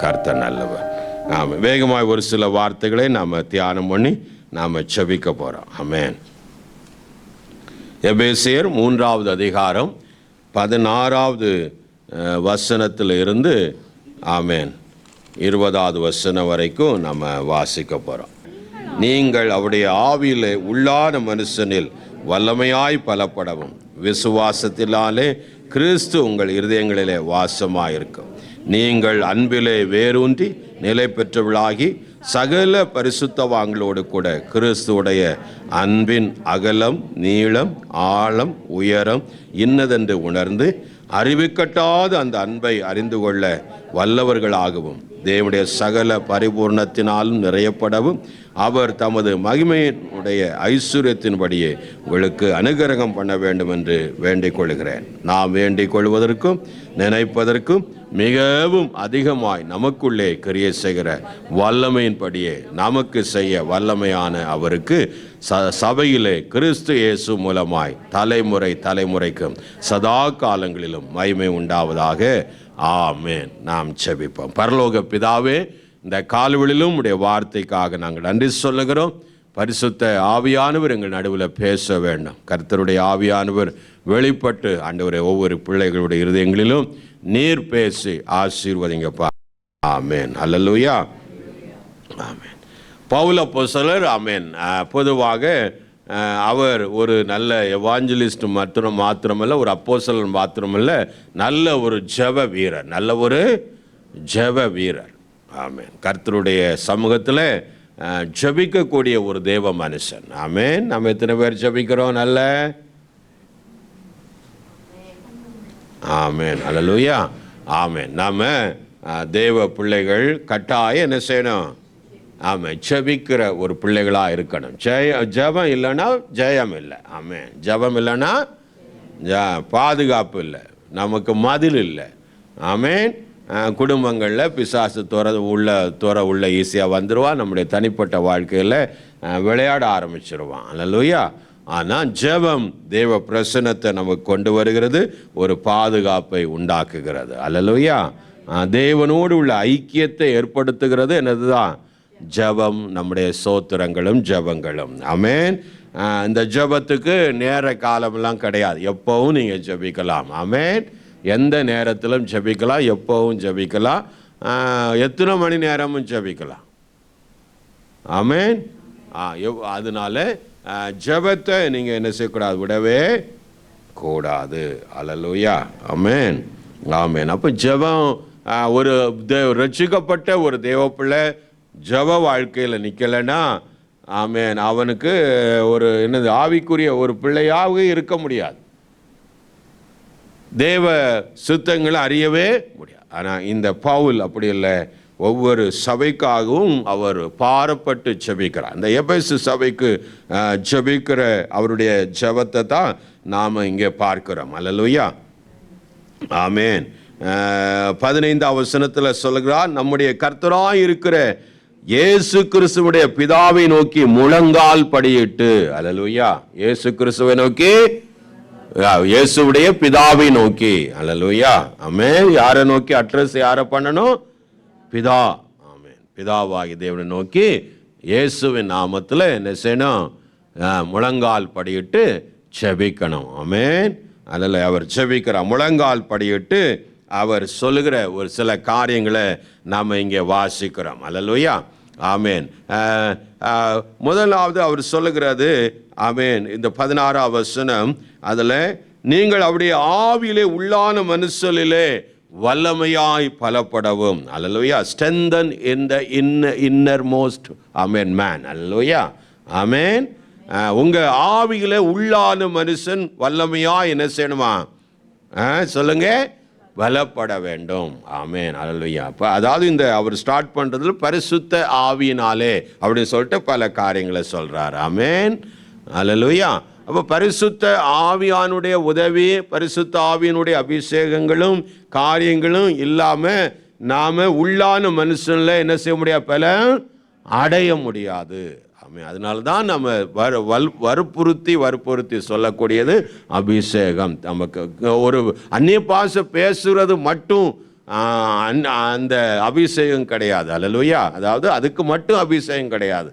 கர்த்தர் நல்லவர். ஆமாம், வேகமாக ஒரு சில வார்த்தைகளை நாம் தியானம் பண்ணி நாம் செபிக்க போகிறோம். ஆமென். எபேசியர் 3வது அதிகாரம் 16வது வசனத்தில் இருந்து ஆமென் 20வது வசனம் வரைக்கும் நம்ம வாசிக்க போகிறோம். நீங்கள் அவருடைய ஆவியிலே உள்ளான மனுஷனில் வல்லமையாய் பலப்படவும் விசுவாசத்தினாலே கிறிஸ்து உங்கள் இருதயங்களிலே வாசமாயிருக்கும். நீங்கள் அன்பிலே வேரூன்றி நிலை பெற்றவர்களாகி சகல பரிசுத்தவான்களோடு கூட கிறிஸ்துவுடைய அன்பின் அகலம், நீளம், ஆழம், உயரம் இன்னதென்று உணர்ந்து அறிவிக்கட்டாத அந்த அன்பை அறிந்து கொள்ள வல்லவர்களாகவும் தேவனுடைய சகல பரிபூர்ணத்தினாலும் நிறையப்படவும் அவர் தமது மகிமையினுடைய ஐஸ்வர்யத்தின்படியே உங்களுக்கு அனுகிரகம் பண்ண வேண்டும் என்று வேண்டிக் கொள்கிறேன். நாம் வேண்டிக் கொள்வதற்கும் நினைப்பதற்கும் மிகவும் அதிகமாய் நமக்குள்ளே கிரியை செய்கிற வல்லமையின்படியே நமக்கு செய்ய வல்லமையான அவருக்கு சபையிலே கிறிஸ்து இயேசு மூலமாய் தலைமுறை தலைமுறைக்கும் சதா காலங்களிலும் மகிமை உண்டாவதாக. ஆமென். நாம் செபிப்போம். பரலோக பிதாவே, இந்த கால்வெளியிலும் உடைய வார்த்தைக்காக நாங்கள் நன்றி சொல்லுகிறோம். பரிசுத்த ஆவியானவர் எங்கள் நடுவில் பேச வேண்டும். கர்த்தருடைய ஆவியானவர் வெளிப்பட்டு ஆண்டவரை ஒவ்வொரு பிள்ளைகளுடைய இருதயங்களிலும் நீர் பேசி ஆசீர்வதிங்கப்பா. ஆமென். அல்லேலூயா. ஆமென். பவுல் அப்போஸ்தலர் ஆமென் பொதுவாக அவர் ஒரு நல்ல எவாஞ்சலிஸ்ட் மாத்திரமல்ல, ஒரு அப்போஸ்தலர் மாத்திரமல்ல, நல்ல ஒரு ஜெப வீரர், நல்ல ஒரு ஜெப வீரர். ஆமென். கர்த்தருடைய சமூகத்தில் ஜெபிக்கக்கூடிய ஒரு தேவ மனுஷன். ஆமென். நம்ம எத்தனை பேர் ஜெபிக்கிறோம்? நல்ல ஆமென். அல்லேலூயா. ஆமென். நாம தேவ பிள்ளைகள் கட்டாயம் என்ன செய்யணும்? ஆமாம், ஜெபிக்கிற ஒரு பிள்ளைகளாக இருக்கணும். ஜெபம் இல்லைன்னா ஜெயம் இல்லை. ஆமாம், ஜெபம் இல்லைன்னா பாதுகாப்பு இல்லை, நமக்கு மதில் இல்லை. ஆமென். குடும்பங்களில் பிசாசு துற உள்ள ஈஸியாக வந்துடுவான். நம்முடைய தனிப்பட்ட வாழ்க்கையில் விளையாட ஆரம்பிச்சிருவான். அல்லேலூயா. ஆனால் ஜெபம் தேவ பிரசன்னத்தை நமக்கு கொண்டு வருகிறது, ஒரு பாதுகாப்பை உண்டாக்குகிறது. அல்லேலூயா. தேவனோடு உள்ள ஐக்கியத்தை ஏற்படுத்துகிறது. என்னதுதான்? ஜெபம். நம்முடைய சோத்திரங்களும் ஜெபங்களும். ஆமென். இந்த ஜெபத்துக்கு நேர காலமெல்லாம் கிடையாது. எப்பவும் நீங்கள் ஜெபிக்கலாம். ஆமென். எந்த நேரத்திலும் ஜெபிக்கலாம், எப்பவும் ஜெபிக்கலாம், எத்தனை மணி நேரமும் ஜெபிக்கலாம். ஆமென். அதனால ஜெபத்தை நீங்கள் என்ன செய்யக்கூடாது? விடவே கூடாது. அல்லேலூயா. ஆமென். ஆமென். அப்போ ஜெபம் ஒரு ரட்சிக்கப்பட்ட ஒரு தேவப்பிள்ளை ஜெப வாழ்க்கையில் நிற்கலைன்னா ஆமென், அவனுக்கு ஒரு என்னது ஆவிக்குரிய ஒரு பிள்ளையாக இருக்க முடியாது. தேவ சுத்தங்களை அறியவே முடியாது. ஆனால் இந்த பவுல் அப்படி இல்லை. ஒவ்வொரு சபைக்காகவும் அவர் பாரப்பட்டு ஜெபிக்கிறார். இந்த எபேசு சபைக்கு ஜெபிக்கிற அவருடைய ஜெபத்தை தான் நாம் இங்கே பார்க்கிறோம். அல்லேலூயா. ஆமென். 15வது வசனத்தில் சொல்கிறார், நம்முடைய கர்த்தராய் இருக்கிற இயேசு கிறிஸ்துவுடைய பிதாவை நோக்கி முழங்கால் படியிட்டு. அல்லேலூயா. இயேசு கிறிஸ்துவை நோக்கி, இயேசுடைய பிதாவை நோக்கி. அல்லேலூயா. ஆமென். யாரை நோக்கி? அட்ரஸ் யாரை பண்ணணும்? பிதா. ஆமென். பிதாவாகி தேவனை நோக்கி இயேசுவின் நாமத்தில் என்ன செய்யணும்? முழங்கால் படியிட்டு ஜெபிக்கணும். ஆமென். அதில் அவர் ஜெபிக்கிறார். முழங்கால் படியிட்டு அவர் சொல்லுகிற ஒரு சில காரியங்களை நாம் இங்கே வாசிக்கிறோம். அல்லேலூயா. ஆமென். முதலாவது அவர் சொல்லுகிறது, ஆமென், இந்த 16வது வசனம், அதில் நீங்கள் அவருடைய ஆவியிலே உள்ளான மனுஷனிலே வல்லமையாய் பலப்படவும். அல்லேலூயா. strengthen in the innermost ஆமென் மேன். அல்லேலூயா. ஆமென். உங்கள் ஆவியிலே உள்ளான மனுஷன் வல்லமையாய் என்ன செய்யணுமா? சொல்லுங்க, பலப்பட வேண்டும். ஆமென். அல்லேலூயா. அப்போ அதாவது இந்த அவர் ஸ்டார்ட் பண்ணுறதுல பரிசுத்த ஆவியினாலே அப்படின்னு சொல்லிட்டு பல காரியங்களை சொல்கிறார். ஆமென். அல்லேலூயா. அப்போ பரிசுத்த ஆவியானுடைய உதவி, பரிசுத்த ஆவியினுடைய அபிஷேகங்களும் காரியங்களும் இல்லாமல் நாம் உள்ளான மனுஷனில் என்ன செய்ய முடியாது? பலன் அடைய முடியாது. அதனால தான் நம்ம வற்புறுத்தி சொல்லக்கூடியது அபிஷேகம். நமக்கு ஒரு அந்நிய பாஷை பேசுகிறது மட்டும் அந்த அபிஷேகம் கிடையாது. அல்லேலூயா. அதாவது அதுக்கு மட்டும் அபிஷேகம் கிடையாது.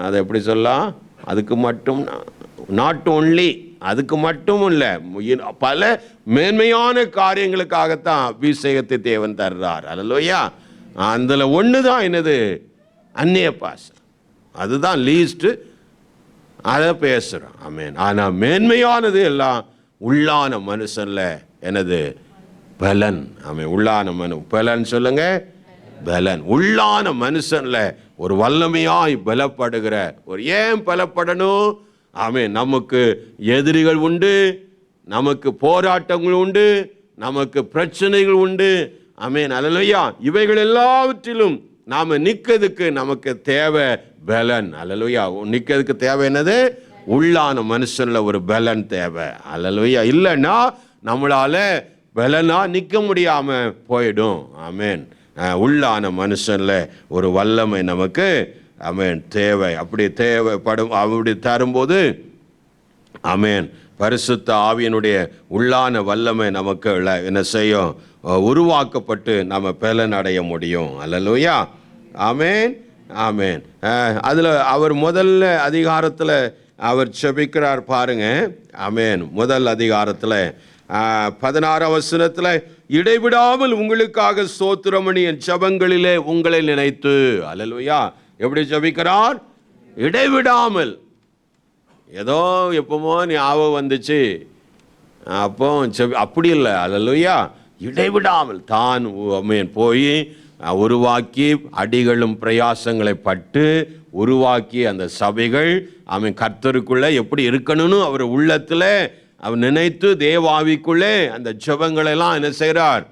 அதை எப்படி சொல்லலாம்? அதுக்கு மட்டும், நாட் ஓன்லி அதுக்கு மட்டும் இல்லை, பல மேன்மையான காரியங்களுக்காகத்தான் அபிஷேகத்தை தேவன் தர்றார். அல்லேலூயா. அதில் ஒன்று தான் என்னது? அந்நிய பாஷை. அதுதான் லீஸ்ட்டு, அதை பேசுகிறோம். ஆமென். ஆனால் மேன்மையானது எல்லாம் உள்ளான மனுஷன்ல என்னது? பலன். ஆமென். உள்ளான பலன் சொல்லுங்க. பலன். உள்ளான மனுஷன்ல ஒரு வல்லமையாய் பலப்படுகிற ஒரு, ஏன் பலப்படணும்? ஆமென். நமக்கு எதிரிகள் உண்டு, நமக்கு போராட்டங்கள் உண்டு, நமக்கு பிரச்சனைகள் உண்டு. ஆமென். அல்லேலூயா. இவைகள் எல்லாவற்றிலும் நாம நிக்கிறதுக்கு நமக்கு தேவை பலன். அல்லேலூயா. நிக்கிறதுக்கு தேவை என்னது? உள்ளான மனுஷன்ல ஒரு பலன் தேவை. அல்லேலூயா. இல்லைன்னா நம்மளால பலனா நிற்க முடியாம போயிடும். ஆமென். உள்ளான மனுஷன்ல ஒரு வல்லமை நமக்கு ஆமென் தேவை. அப்படி தேவைப்படும், அப்படி தரும்போது ஆமென் பரிசுத்த ஆவியினுடைய உள்ளான வல்லமை நமக்கு என்ன செய்யும்? உருவாக்கப்பட்டு நம்ம பலன் அடைய முடியும். அல்லேலூயா. ஆமென். ஆமென். அதில் அவர் முதல்ல அதிகாரத்தில் அவர் செபிக்கிறார் பாருங்க. ஆமென். முதல் அதிகாரத்தில் 16 வசனத்தில், இடைவிடாமல் உங்களுக்காக ஸ்தோத்திரமணி என் ஜெபங்களிலே உங்களை நினைத்து. அல்லேலூயா. எப்படி ஜெபிக்கிறார்? இடைவிடாமல். ஏதோ எப்பமோ ஞாபகம் வந்துச்சு அப்போ அப்படி இல்லை. அல்லேலூயா. இடைவிடாமல் தான் போய் உருவாக்கி, அடிகளும் பிரயாசங்களை பட்டு உருவாக்கி அந்த சபைகள் கர்த்தருக்குள்ளே எப்படி இருக்கணும்னு அவர் உள்ளத்தில் அவர் நினைத்து தேவாவிக்குள்ளே அந்த ஜெபங்களெல்லாம் என்ன செய்கிறார்?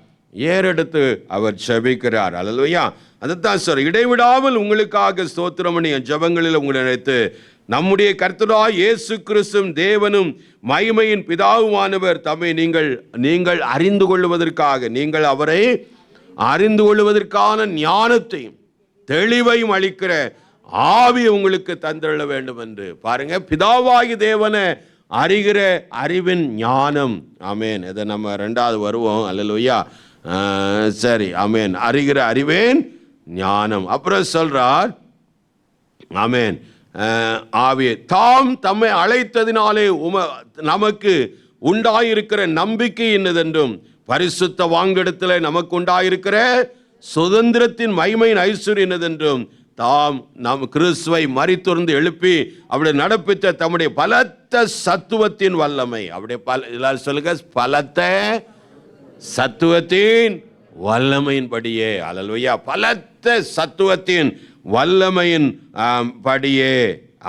ஏறெடுத்து அவர் ஜெபிக்கிறார். அல்லேலூயா. அதுதான் சார், இடைவிடாமல் உங்களுக்காக ஸ்தோத்திரமணி என் ஜெபங்களில் உங்களை நினைத்து நம்முடைய கர்த்தராகிய இயேசு கிறிஸ்துவும் தேவனும் மகிமையின் பிதாவுமானவர் தம்மை நீங்கள் அறிந்து கொள்வதற்காக, நீங்கள் அவரை அறிந்து கொள்வதற்கான ஞானத்தையும் தெளிவையும் அளிக்கிற ஆவி உங்களுக்கு தந்தள்ள வேண்டும் என்று. பாருங்க, பிதாவாகி தேவனை அறிகிற அறிவின் ஞானம். ஆமேன். இதை நம்ம 2வது வருவோம். அல்லேலூயா. சரி. ஆமேன். அறிகிற அறிவேன் ஞானம். அப்புறம் சொல்றார் ஆமேன், ஆவி தாம் தம்மை அழைத்ததினாலே நமக்கு உண்டாயிருக்கிற நம்பிக்கை என்னதென்றும் பரிசுத்த வாங்கெடுத்தல நமக்கு உண்டாயிருக்கிற சுதந்திரத்தின் மகிமையின் ஐஸ்வர்யம் என்னதென்றும் தாம் நம் கிறிஸ்துவை மரித்தொர்ந்து எழுப்பி அவருடைய நடப்பித்த தம்முடைய பலத்த சத்துவத்தின் வல்லமை. அப்படியே சொல்லுங்க, பலத்த சத்துவத்தின் வல்லமையின்படியே. அல்லேலூயா. பலத்த சத்துவத்தின் வல்லமையின் படியே.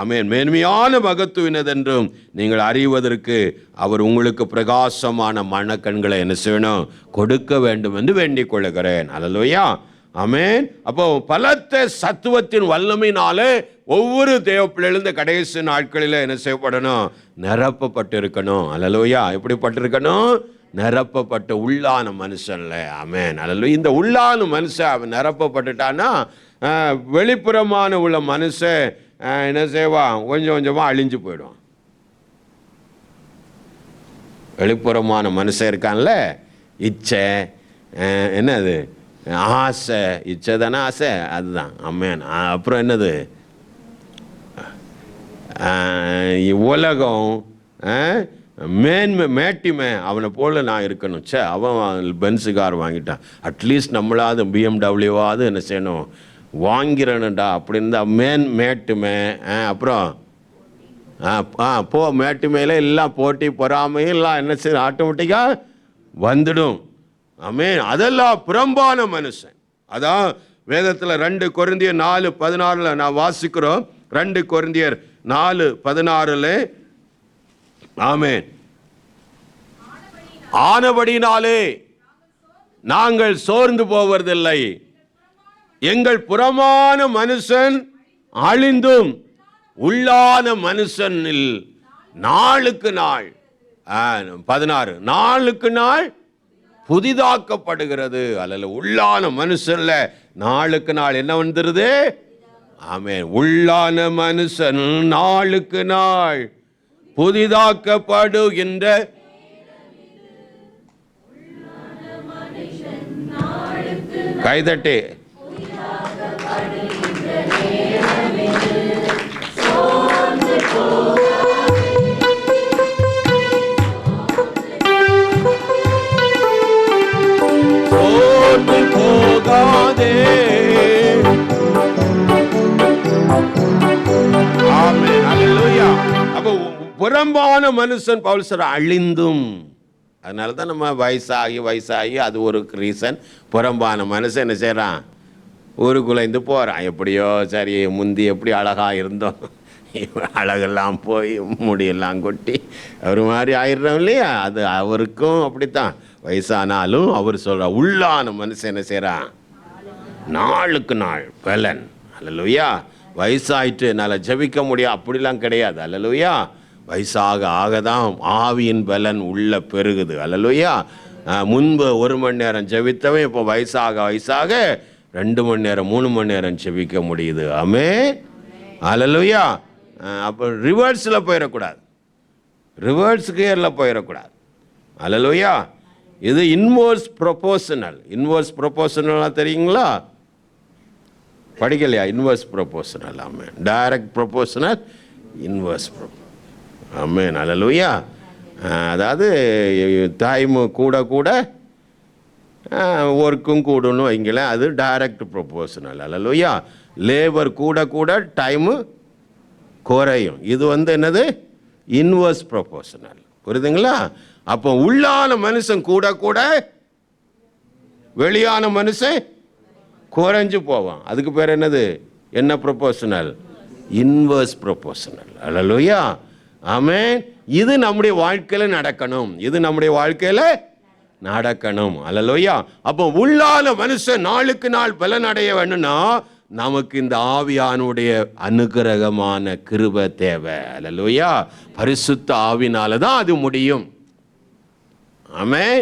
ஆமென். மேன்மையான மகத்துவனதென்றும் நீங்கள் அறிவதற்கு அவர் உங்களுக்கு பிரகாசமான மனக்கண்களை என்ன செய்யணும்? கொடுக்க வேண்டும் என்று வேண்டிக் கொள்ளுகிறேன். அல்லேலூயா. ஆமென். அப்போ பலத்த சத்துவத்தின் வல்லமையினாலே ஒவ்வொரு தேவ பிள்ளைகளும் இந்த கடைசி நாட்களில் என்ன செய்யப்படணும்? நிரப்பப்பட்டு இருக்கணும். அல்லேலூயா. எப்படிப்பட்டிருக்கணும்? நிரப்பப்பட்ட உள்ளான மனுஷன்ல. ஆமென். அல்லேலூயா. இந்த உள்ளான மனுஷன் அவன் நிரப்பப்பட்டுட்டான்னா வெளிப்புறமான உள்ள மனுஷன் என்ன செய்வான்? கொஞ்சம் கொஞ்சமாக அழிஞ்சு போயிடுவான். வெளிப்புறமான மனுஷன் இருக்கான்ல, இச்சை, என்னது ஆசை, இச்சை தானே ஆசை, அதுதான். ஆமென். அப்புறம் என்னது உலகம், மேட்டிமை, அவனை போல நான் இருக்கணும். அவன் பென்ஸு கார் வாங்கிட்டான், அட்லீஸ்ட் நம்மளாவது பிஎம்டபிள்யூவாவது என்ன செய்யணும்? வாங்கிறனுடா அப்படின்னு மேட்டுமை. அப்புறம் மேட்டுமையில் எல்லாம் போட்டி பொறாமையும் எல்லாம் என்ன செய்ய ஆட்டோமேட்டிக்காக வந்துடும். ஆமென். அதெல்லாம் புறம்பான மனுஷன். அதான் வேதத்தில் 2 கொரிந்தியர் 4:16 நான் வாசிக்கிறோம். 2 கொரிந்தியர் 4:16 ஆமென். ஆனபடினாலே நாங்கள் சோர்ந்து போவதில்லை, எங்கள் புறமான மனுஷன் அழிந்தும் உள்ளான மனுஷனில் நாளுக்கு நாள் 16 நாளுக்கு நாள் புதிதாக்கப்படுகிறது. அல்ல, உள்ளான மனுஷன்ல நாளுக்கு நாள் என்ன வந்துருது? ஆமென். உள்ளான மனுஷன் நாளுக்கு நாள் புதிதாக்கப்படுகின்ற கைதட்டி சோர்ந்து போகாதே. ஆமென், ஹல்லேலூயா. அப்ப புறம்பான மனுஷன் பவுல் சொல்ற அழிந்தும். அதனால தான் நம்ம வயசாகி அது ஒரு ரீசன். புறம்பான மனுஷன் என்ன செய்கிறான், ஊருக்குள்ளேருந்து போகிறான். எப்படியோ சரி, முந்தி எப்படி அழகாக இருந்தோம், அழகெல்லாம் போய் முடியெல்லாம் கொட்டி ஒரு மாதிரி ஆயிடுறோம் இல்லையா. அது அவருக்கும் அப்படித்தான். வயசானாலும் அவர் சொல்கிற உள்ளான மனுஷன் என்ன செய்கிறான், நாளுக்கு நாள் பலன். அல்லேலூயா. வயசாயிட்டு என்னால் ஜெபிக்க முடியும் அப்படிலாம் கிடையாது. அல்லேலூயா. வயசாக ஆகதான் ஆவியின் பலன் உள்ள பெருகுது. அல்லேலூயா. முன்பு 1 மணி நேரம் ஜெபித்தவன் இப்போ வயசாக 2 மணி நேரம் 3 மணி நேரம் ஜெபிக்க முடியுது. ஆமென், அல்லேலூயா. அப்போ ரிவர்ஸில் போயிடக்கூடாது, ரிவர்ஸ் கியரில் போயிடக்கூடாது. அல்லேலூயா. இது இன்வர்ஸ் ப்ரொபோஷனல். இன்வர்ஸ் ப்ரொபோஷனலாக தெரியுங்களா? படிக்கலையா? Inverse proportional. ஆமென். டைரக்ட் ப்ரொபோஷனல், இன்வர்ஸ் ஆமென், அல்லேலூயா. அதாவது டைமு கூட கூட ஒர்க்கும் கூடணும் வைங்களேன், அது டைரக்ட் ப்ரொபோஷனல். அல்லேலூயா. லேபர் கூட கூட டைமு குறையும். இது என்னது, இன்வர்ஸ் ப்ரொபோஷனல். புரியுதுங்களா? அப்போ உள்ளான மனுஷன் கூட கூட வெளியான மனுஷன் குறைஞ்சு போவான். அதுக்கு பேர் என்னது, என்ன ப்ரொபோஷனல்? Inverse proportional. அல்லேலூயா. ஆமென். இது நம்முடைய வாழ்க்கையில் நடக்கணும், இது நம்முடைய வாழ்க்கையில் நடக்கணும். அல்லேலூயா. அப்போ உள்ளான மனுஷன் நாளுக்கு நாள் பலன் அடைய வேணும்னா நமக்கு இந்த ஆவியானுடைய அனுகிரகமான கிருபை தேவை. அல்லேலூயா. பரிசுத்த ஆவினால தான் அது முடியும். ஆமென்.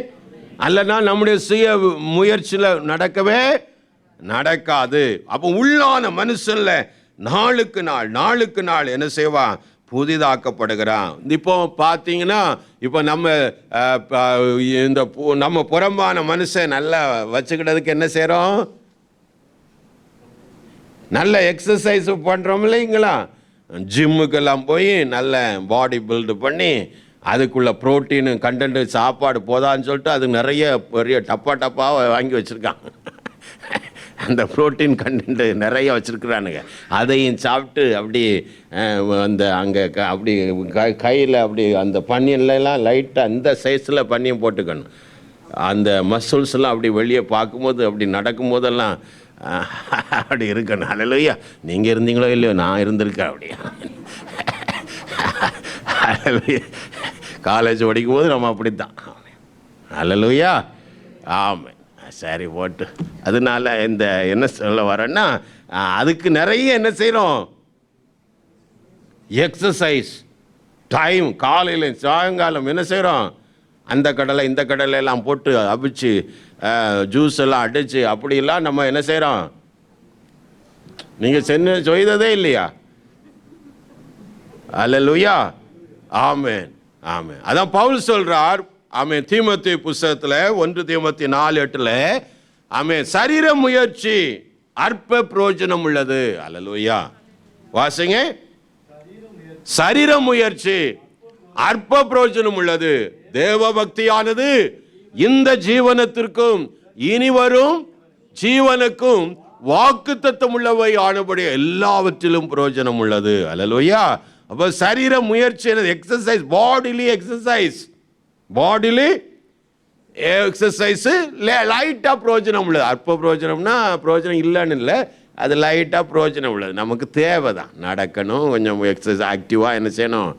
அல்லனா நம்முடைய சுய முயற்சியில் நடக்கவே நடக்காது. அப்போ உள்ளான மனுஷன்ல நாளுக்கு நாள் என்ன செய்வான், புதிதாக்கப்படுகிறான். இப்போ பார்த்தீங்கன்னா, இப்போ நம்ம புறம்பான மனுஷன் நல்லா வச்சுக்கிட்டதுக்கு என்ன செய்கிறோம், நல்ல எக்ஸசைஸ் பண்ணுறோம் இல்லைங்களா? ஜிம்முக்கெல்லாம் போய் நல்ல பாடி பில்டு பண்ணி அதுக்குள்ளே ப்ரோட்டீனு கண்டென்ட் சாப்பாடு போதான்னு சொல்லிட்டு அது நிறைய பெரிய டப்பாக வாங்கி வச்சுருக்காங்க. அந்த ப்ரோட்டீன் கண்டென்ட்டு நிறைய வச்சுருக்குறானுங்க. அதையும் சாப்பிட்டு அப்படி அந்த அங்கே அப்படி கையில் அப்படி அந்த பனியன்லாம் லைட்டாக அந்த சைஸில் பனியம் போட்டுக்கணும். அந்த மசில்ஸ்லாம் அப்படி வெளியே பார்க்கும்போது அப்படி நடக்கும்போதெல்லாம் அப்படி இருக்கணும். அல்லேலூயா. நீங்கள் இருந்தீங்களோ இல்லையோ, நான் இருந்திருக்கேன் அப்படி. காலேஜ் படிக்கும்போது நம்ம அப்படித்தான். அல்லேலூயா. ஆமாம். சரி போட்டு அதனால இந்த என்ன சொல்ல வரேன்னா, அதுக்கு நிறைய என்ன செய்கிறோம், எக்ஸசைஸ் டைம். காலையில் சாயங்காலம் என்ன செய்கிறோம், அந்த கடலை இந்த கடலை எல்லாம் போட்டு அவிச்சு ஜூஸ் எல்லாம் அடித்து அப்படிலாம் நம்ம என்ன செய்கிறோம். நீங்கள் செய்ததே இல்லையா? அல்லேலூயா. ஆமென், ஆமென். அதான் பவுல் சொல்கிறார். ஆமென். தீமோத்தேயு புத்தகத்தில் 1 தீமோத்தேயு 4:8 ஆமென், சரீர முயற்சி அற்ப பிரயோஜனம் உள்ளது. அல்லேலூயா. வாசிங்க. சரீர முயற்சி அற்ப பிரயோஜனம் உள்ளது. தேவ பக்தியானது இந்த ஜீவனத்திற்கும் இனி வரும் ஜீவனுக்கும் வாக்குத்தத்தம் உள்ளவை ஆனபடி எல்லாவற்றிலும் பிரயோஜனம் உள்ளது. அல்லேலூயா. அப்போ சரீர முயற்சி exercise, bodily exercise, bodily exercise லைட்டாக பிரயோஜனம் உள்ளது. அற்ப பிரயோஜனம்னா பிரயோஜனம் இல்லைன்னு இல்லை, அது லைட்டாக பிரயோஜனம் உள்ளது. நமக்கு தேவை தான், நடக்கணும், கொஞ்சம் எக்ஸசைஸ் ஆக்டிவாக என்ன செய்யணும்,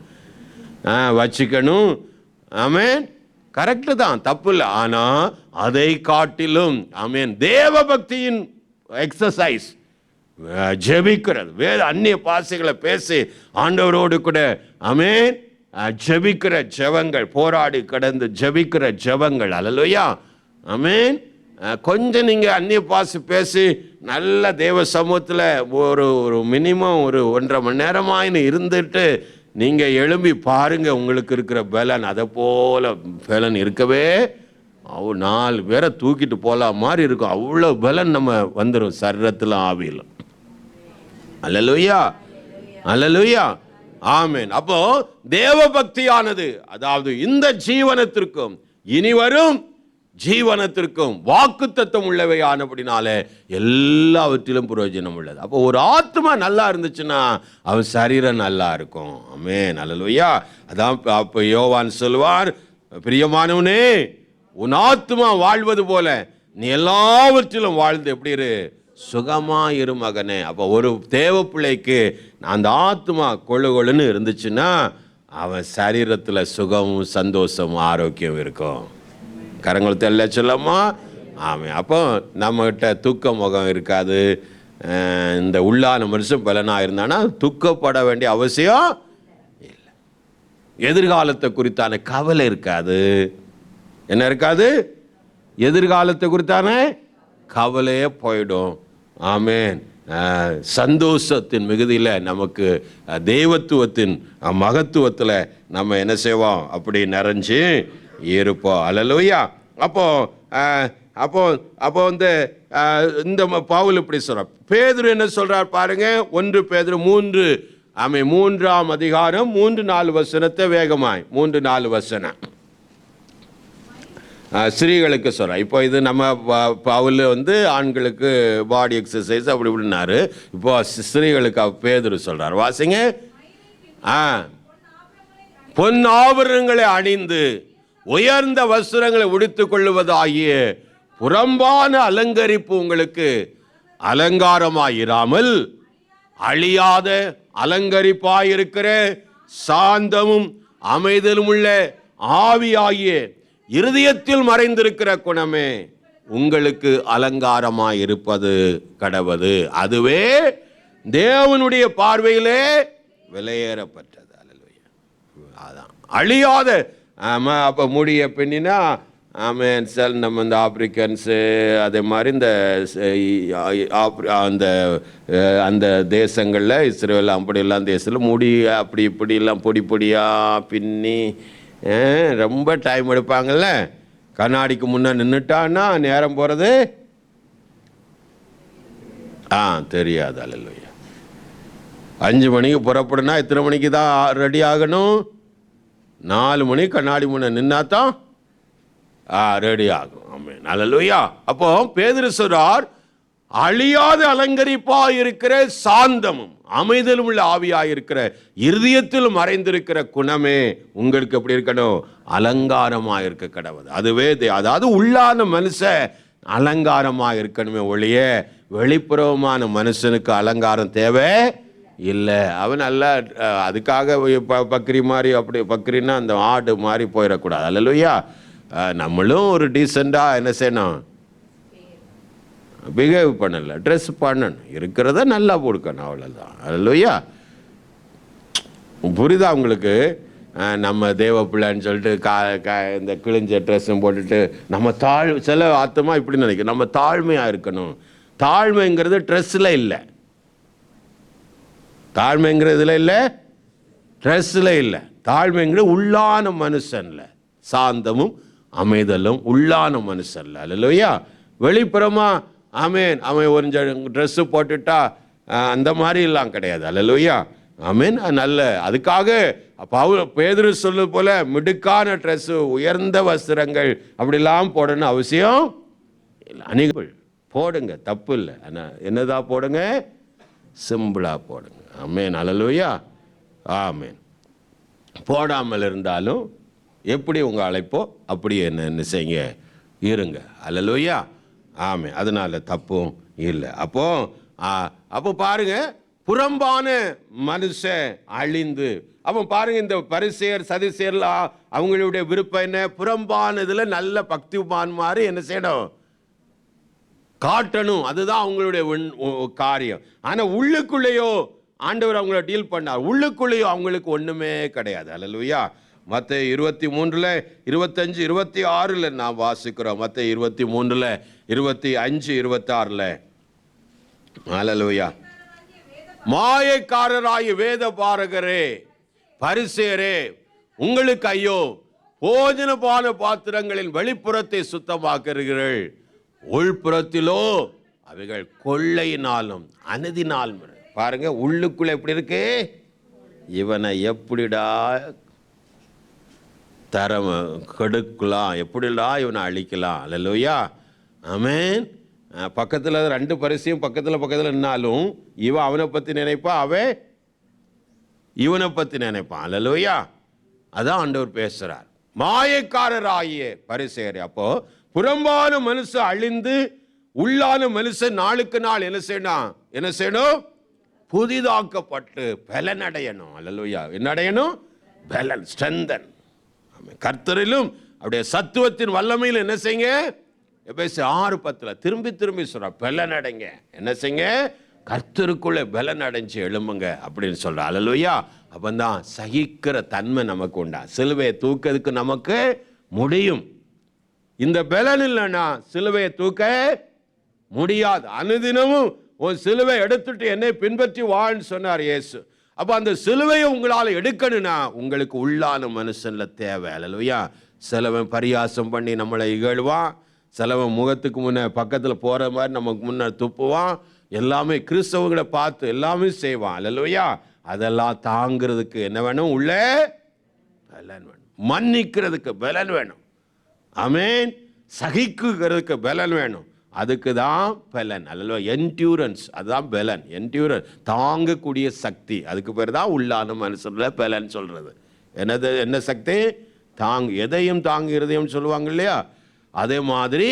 வச்சுக்கணும். ஆமென். கரெக்டு தான், தப்பு இல்லை. ஆனால் அதை காட்டிலும் ஆமென் தேவ பக்தியின் எக்ஸசைஸ், ஜெபிக்கிறது, வேத அந்நிய பாஷைகளை பேசி ஆண்டவரோடு கூட ஆமென் ஜெபிக்கிற ஜெபங்கள், போராடி கடந்து ஜெபிக்கிற ஜெபங்கள். அல்லேலூயா. ஆமென். கொஞ்சம் நீங்கள் அந்நிய பாஷை பேசி நல்ல தேவ சமூகத்தில் ஒரு மினிமம் ஒரு 1.5 மணி நேரமாயின்னு இருந்துட்டு நீங்கள் எழும்பி பாருங்கள், உங்களுக்கு இருக்கிற பலன் அதை போல பலன் இருக்கவே அவ 4 பேரை தூக்கிட்டு போகலாம் மாதிரி இருக்கும். அவ்வளோ பலன் நம்ம வந்துடும் சரீரத்தில் ஆவியிலும். அல்லேலூயா, அல்லேலூயா, ஆமென். அப்போ தேவ பக்தியானது, அதாவது இந்த ஜீவனத்திற்கும் இனி வரும் ஜீவனத்திற்கும் வாக்குத்தத்தம் உள்ளவை ஆனபடினாலே எல்லாவற்றிலும் பிரயோஜனம் உள்ளது. அப்போ ஒரு ஆத்மா நல்லா இருந்துச்சுன்னா அவன் சரீரம் நல்லா இருக்கும். ஆமென், அல்லேலூயா. அதான் அப்போ யோவான் சொல்வார், பிரியமானவனே, உன் ஆத்மா வாழ்வது போல நீ எல்லாவற்றிலும் வாழ்ந்து எப்படி இரு, சுகமா இரு மகனே. அப்போ ஒரு தேவ பிள்ளைக்கு அந்த ஆத்மா கொழுன்னு இருந்துச்சுன்னா அவன் சரீரத்தில் சுகமும் சந்தோஷமும் ஆரோக்கியம் இருக்கும். கரங்களை தெல்ல சொல்லாமா? ஆமாம். அப்போ நம்மகிட்ட தூக்க முகம் இருக்காது. இந்த உள்ளான மனுஷன் பலனாக இருந்தானா துக்கப்பட வேண்டிய அவசியம் இல்லை. எதிர்காலத்தை குறித்தான கவலை இருக்காது. என்ன இருக்காது? எதிர்காலத்தை குறித்தான கவலையே போயிடும். ஆமென். சந்தோஷத்தின் மிகுதியில் நமக்கு தெய்வத்துவத்தின் மகத்துவத்தில் நம்ம என்ன செய்வோம், அப்படி நிறைஞ்சு இருப்போம். அல்லேலூயா. அப்போ வந்து இந்த பவுல் இப்படி சொல்றார். பேதுரு என்ன சொல்றார் பாருங்க. 1 பேதுரு 3ஆம் அதிகாரம் 3-4 வசனத்தை வேகமாய் 3-4 வசனம் ஸ்திரீகளுக்கு சொல்கிறார். இப்போ இது நம்ம பவுல் வந்து ஆண்களுக்கு பாடி எக்ஸசைஸ் அப்படி இப்படின்னாரு. இப்போ ஸ்திரீகளுக்கு பேதுரு சொல்கிறார். வாசிங்க. பொன் ஆபரணங்களை அணிந்து உயர்ந்த வஸ்திரங்களை உடுத்திக் கொள்ளுவதாகிய புறம்பான அலங்கரிப்பு உங்களுக்கு அலங்காரமாயிராமல் அழியாத அலங்கரிப்பாயிருக்கிற சாந்தமும் அமைதலும் உள்ள ஆவியாகிய இருதயத்தில் மறைந்திருக்கிற குணமே உங்களுக்கு அலங்காரமாயிருப்பது கடவது. அதுவே தேவனுடைய பார்வையிலே விலையேறப்பட்டது. அல்லேலூயா. அதான் அழியாத. அப்போ முடிய பின்னினா ஆமென். நம்ம இந்த ஆப்பிரிக்கன்ஸு அதே மாதிரி இந்த அந்த தேசங்களில் இஸ்ரேல் அப்படியெல்லாம் தேசத்தில் முடி அப்படி இப்படிலாம் பொடி பொடியாக பின்னி ரொம்ப டைம் எடுப்பாங்கல்ல. கண்ணாடிக்கு முன்னே நின்றுட்டான்னா நேரம் போகிறது தெரியாது. அல்லேலூயா. 5 மணிக்கு புறப்படுனா எத்தனை மணிக்கு தான் ரெடி ஆகணும்? 4 மணிக்கு கண்ணாடி முன்னே நின்னா தான் ரெடி ஆகும். ஆமென், அல்லேலூயா. அப்போ பேதுரு சொல்றார், அழியாத அலங்கரிப்பா இருக்கிற சாந்தமும் அமைதலும் உள்ள ஆவியாயிருக்கிற இருதயத்தில் மறைந்திருக்கிற குணமே உங்களுக்கு எப்படி இருக்கணும்? அலங்காரமாக இருக்க கடவுது. அதுவே அதாவது உள்ளான மனுஷன் அலங்காரமாக இருக்கணுமே ஒழிய வெளிப்புறமான மனுஷனுக்கு அலங்காரம் தேவை இல்லை. அவன் நல்லா அதுக்காக பக்ரி மாதிரி அப்படி பக்ரின்னா அந்த ஆடு மாதிரி போயிடக்கூடாது. அல்லேலூயா. நம்மளும் ஒரு டீசெண்டாக என்ன செய்யணும்? பிஹேவ் பண்ணல, ட்ரெஸ் பண்ணணும், இருக்கிறத நல்லா கொடுக்கணும், அவ்வளோதான். அல்லேலூயா. புரியுதா உங்களுக்கு? நம்ம தேவ பிள்ளைன்னு சொல்லிட்டு இந்த கிழிஞ்ச ட்ரெஸ்ஸும் போட்டுட்டு நம்ம சில ஆத்தமா இப்படி நினைக்கும், நம்ம தாழ்மையாக இருக்கணும். தாழ்மைங்கிறது ட்ரெஸ்ஸில் இல்லை, தாழ்மைங்கிறதுல இல்லை, ட்ரெஸ்ஸில் இல்லை. தாழ்மைங்கிறது உள்ளான மனுஷன்ல சாந்தமும் அமைதலும் உள்ளான மனுஷன்ல. அல்லேலூயா. வெளிப்புறமா ஆமென் அவன் ஒரு ட்ரெஸ்ஸு போட்டுட்டா அந்த மாதிரிலாம் கிடையாது. அல்லேலூயா. ஆமென். நல்ல அதுக்காக பேதுரு சொல்லுது போல மிடுக்கான ட்ரெஸ்ஸு உயர்ந்த வஸ்திரங்கள் அப்படிலாம் போடணும் அவசியம் இல்லை. அணிகள் போடுங்க, தப்பு இல்லை. ஆனால் என்னதான் போடுங்க? சிம்பிளாக போடுங்க. ஆமென், அல்லேலூயா. ஆமென். போடாமல் இருந்தாலும் எப்படி உங்கள் அழைப்போ அப்படி என்ன செய்யுங்க, இருங்க. அல்லேலூயா. ஆமே, அதனால தப்பும் இல்லை. அப்போ பாருங்க, புறம்பான மனுஷன் அழிந்து. அப்போ பாருங்க, இந்த பரிசேயர் சதுசேயர்லாம் அவங்களுடைய விருப்பம் என்ன? புறம்பானதுல நல்ல பக்திமான் மாதிரி என்ன செய்யணும்? காட்டணும். அதுதான் அவங்களுடைய காரியம். ஆனால் உள்ளுக்குள்ளேயோ ஆண்டவர் அவங்கள டீல் பண்ணார். உள்ளுக்குள்ளேயோ அவங்களுக்கு ஒன்றுமே கிடையாது. அல்லேலூயா. மத்தேயு 23:25-26 நாம் வாசிக்கிறோம். மத்தேயு 23:25-26. அல்லேலூயா. மாயக்காரராகிய வேத பாரகரே, பரிசேயரே, உங்களுக்கு ஐயோ! போஜனபான பாத்திரங்களின் வெளிப்புறத்தை சுத்தமாக்குகிறீர்கள், உள்புறத்திலோ அவைகள் கொள்ளையினாலும் அநீதினாலும். பாருங்க, உள்ளுக்குள்ள எப்படி இருக்கு, இவனை எப்படிடா தரம் கெடுக்கலாம், எப்படிடா இவனை அழிக்கலாம். அல்லேலூயா, ஆமென். பக்கத்தில் 2 பரிசையும் பக்கத்தில் நின்னாலும் இவன் அவனை பற்றி நினைப்பான், அவன் இவனை பற்றி நினைப்பான். அல்லேலூயா, அதான் ஆண்டவர் பேசுகிறார். மாயக்காரராகிய பரிசேயர். அப்போ புறம்பான மனுஷன் அழிந்து உள்ளான மனுஷன் நாளுக்கு நாள் என்ன செய்யணும்? புதிதாக்கப்பட்டு பலன் அடையணும். அல்லேலூயா, என்ன அடையணும்? பலன், ஸ்ட்ரென்தன். கர்த்தரிலும் அப்படியே சத்துவத்தின் வல்லமையில் என்ன செய்யுங்க? எபேசியர் 6:10 திரும்பி சொல்ற, பலன் அடைங்க. என்ன செய்யுங்க? கர்த்தருக்குள்ள பலன் அடைஞ்சு எழும்புங்க அப்படின்னு சொல்ற. அல்லேலூயா. அப்பந்தான் சகிக்கிற தன்மை நமக்கு உண்டா. சிலுவையை தூக்கிறதுக்கு நமக்கு முடியும். இந்த பலன் இல்லைன்னா சிலுவையை தூக்க முடியாது. அனுதினமும் ஒரு சிலுவை எடுத்துட்டு என்னை பின்பற்றி வாழ்ன்னு சொன்னார் இயேசு. அப்போ அந்த சிலுவையை உங்களால் எடுக்கணும்னா உங்களுக்கு உள்ளான மனுஷன்ல தேவை. அல்லேலூயா. சிலவன் பரியாசம் பண்ணி நம்மளை இகழ்வான், சிலவன் முகத்துக்கு முன்னே பக்கத்தில் போகிற மாதிரி நமக்கு முன்னே துப்புவான், எல்லாமே கிறிஸ்தவங்களை பார்த்து எல்லாமே செய்வான். அல்லேலூயா. அதெல்லாம் தாங்கிறதுக்கு என்ன வேணும்? உள்ளே பலன் வேணும். மன்னிக்கிறதுக்கு பலன் வேணும். ஆமென். சகிக்குகிறதுக்கு பலன் வேணும். அதுக்கு தான் பலன். அல்ல என்டியூரன்ஸ், அதுதான் பலன். என்டியூரன்ஸ், தாங்கக்கூடிய சக்தி. அதுக்கு பேர் தான் உள்ளான மனுஷன்ல பலன் சொல்றது. என்ன சக்தி? எதையும் தாங்குகிறதையும் சொல்லுவாங்க இல்லையா, அதே மாதிரி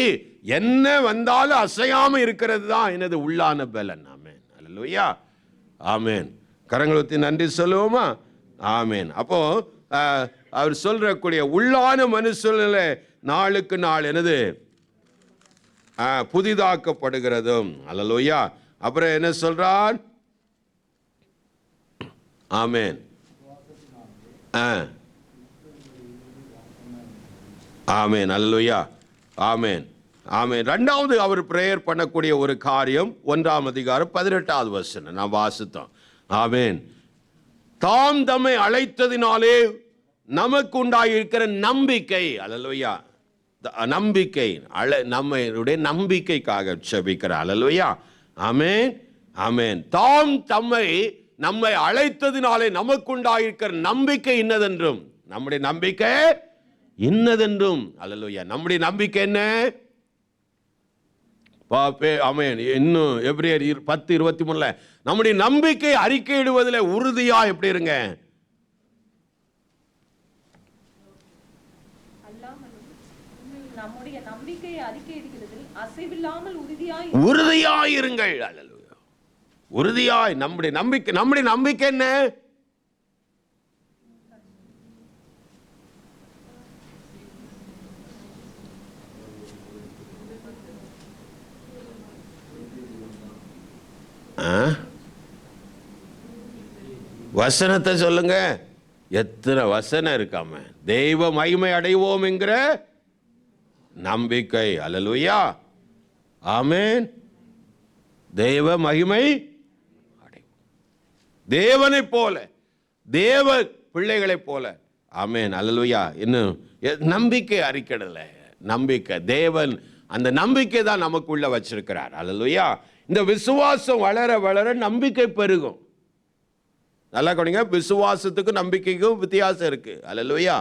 என்ன வந்தாலும் அசையாம இருக்கிறது தான் எனது உள்ளான பலன். ஆமென். அல்லேலூயா, ஆமென். கரங்களை ஊற்றி நன்றி சொல்லுவோமா? ஆமென். அப்போ அவர் சொல்றக்கூடிய உள்ளான மனுஷன்ல நாளுக்கு நாள் என்னது புதிதாக்கப்படுகிறதும். அல்லேலூயா. அப்புறம் என்ன சொல்றார்? ஆமென். ஆமென். அல்லேலூயா, ஆமென், ஆமென். 2வது அவர் பிரேயர் பண்ணக்கூடிய ஒரு காரியம் 1ஆம் அதிகாரம் 18வது வசனம் நான் வாசித்தோம். ஆமென். தாம் தம்மை அழைத்ததினாலே நமக்கு உண்டாயிருக்கிற நம்பிக்கை. அல்லேலூயா, நம்பிக்கை. நம்மளுடைய நம்பிக்கைக்காக ஜெபிக்கிறார். அல்லேலூயா, ஆமென், ஆமென். தாம் நம்மை அழைத்ததினாலே நமக்கு உண்டாயிருக்கிற நம்பிக்கை இன்னதென்றும். நம்முடைய நம்பிக்கை இன்னதென்றும். அல்லேலூயா. நம்முடைய நம்பிக்கை என்ன? ஆமென். இன்னும் எபிரேயர் 10:23 நம்முடைய நம்பிக்கை அறிக்கையிடுவதில் உறுதியா எப்படி இருங்க? நம்முடைய நம்பிக்கையை அறிக்கையிடுகிறதில் அசைவில்லாமல் உறுதியாயிருங்கள். அல்லேலூயா, உறுதியாய். நம்முடைய நம்பிக்கை என்ன? வசனத்தை சொல்லுங்க. எத்தனை வசனம் இருக்காம. தெய்வ மகிமை அடைவோம் என்கிற நம்பிக்கை. அல்லேலூயா, ஆமென். தேவ மகிமை அடைவோம், தேவனை போல, தேவ பிள்ளைகளை போல. ஆமென். அல்லேலூயா. இன்னும் நம்பிக்கை அறிக்கடல. நம்பிக்கை தேவன் அந்த நம்பிக்கை தான் நமக்குள்ள வச்சிருக்கிறார். அல்லேலூயா. இந்த விசுவாசம் வளர வளர நம்பிக்கை பெருகும். நல்லா கவனிங்க, விசுவாசத்துக்கும் நம்பிக்கைக்கும் வித்தியாசம் இருக்கு. அல்லேலூயா.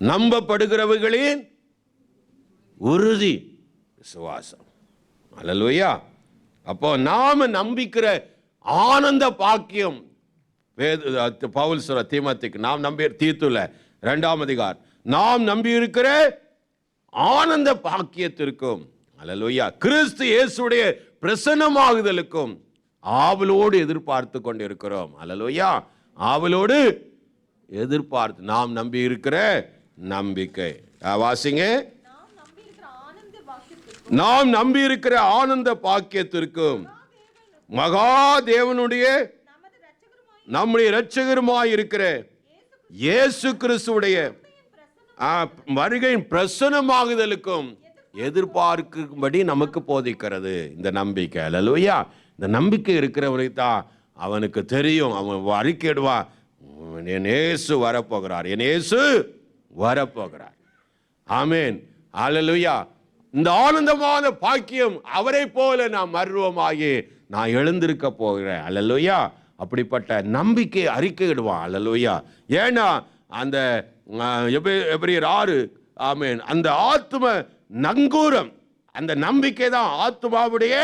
நம்பப்படுகிறவர்களின் உறுதி விசுவாசம். அல்லேலூயா. அப்போ நாம நம்பிக்கிற ஆனந்த பாக்கியம். பவுல் சொல்ற தீமோத்தேயுக்கு, நாம் நம்பி தீத்துல 2ஆம் அதிகாரம், நாம் நம்பி இருக்கிற ஆனந்த பாக்கியத்திற்கும், அல்லேலூயா, கிறிஸ்து இயேசுடைய பிரசன்னமாகுதலுக்கும் ஆவலோடு எதிர்பார்த்து கொண்டிருக்கிறோம். அல்லேலூயா, ஆவலோடு எதிர்பார்த்து நாம் நம்பி இருக்கிற நம்பிக்கை. வாசிங்க. நாம் நம்பி இருக்கிற ஆனந்த பாக்கியத்திற்கும் மகாதேவனுடைய நம்முடைய இரட்சகருமாய் இருக்கிற இயேசு கிறிஸ்துவுடைய வருகையின் பிரசன்னமாகுதலுக்கும் எதிர்பார்க்கும்படி நமக்கு போதிக்கிறது இந்த நம்பிக்கை. அல்லேலூயா. இந்த நம்பிக்கை இருக்கிறவனை தான் அவனுக்கு தெரியும். அவன் அறிக்கையிடுவான், ஆமென். என் இயேசு வரப்போகிறார், என் இயேசு வரப்போகிறார். ஆமென். அல்லேலூயா. இந்த ஆனந்தமான பாக்கியம் அவரை போல நான் மர்வமாகி நான் எழுந்திருக்க போகிறேன். அல்லேலூயா. அப்படிப்பட்ட நம்பிக்கை அறிக்கையிடுவான். அல்லேலூயா. ஏன்னா அந்த எபிரேயர் 6, ஆமென், அந்த ஆத்தும நங்கூரம், அந்த நம்பிக்கை தான் ஆத்துமாவுடைய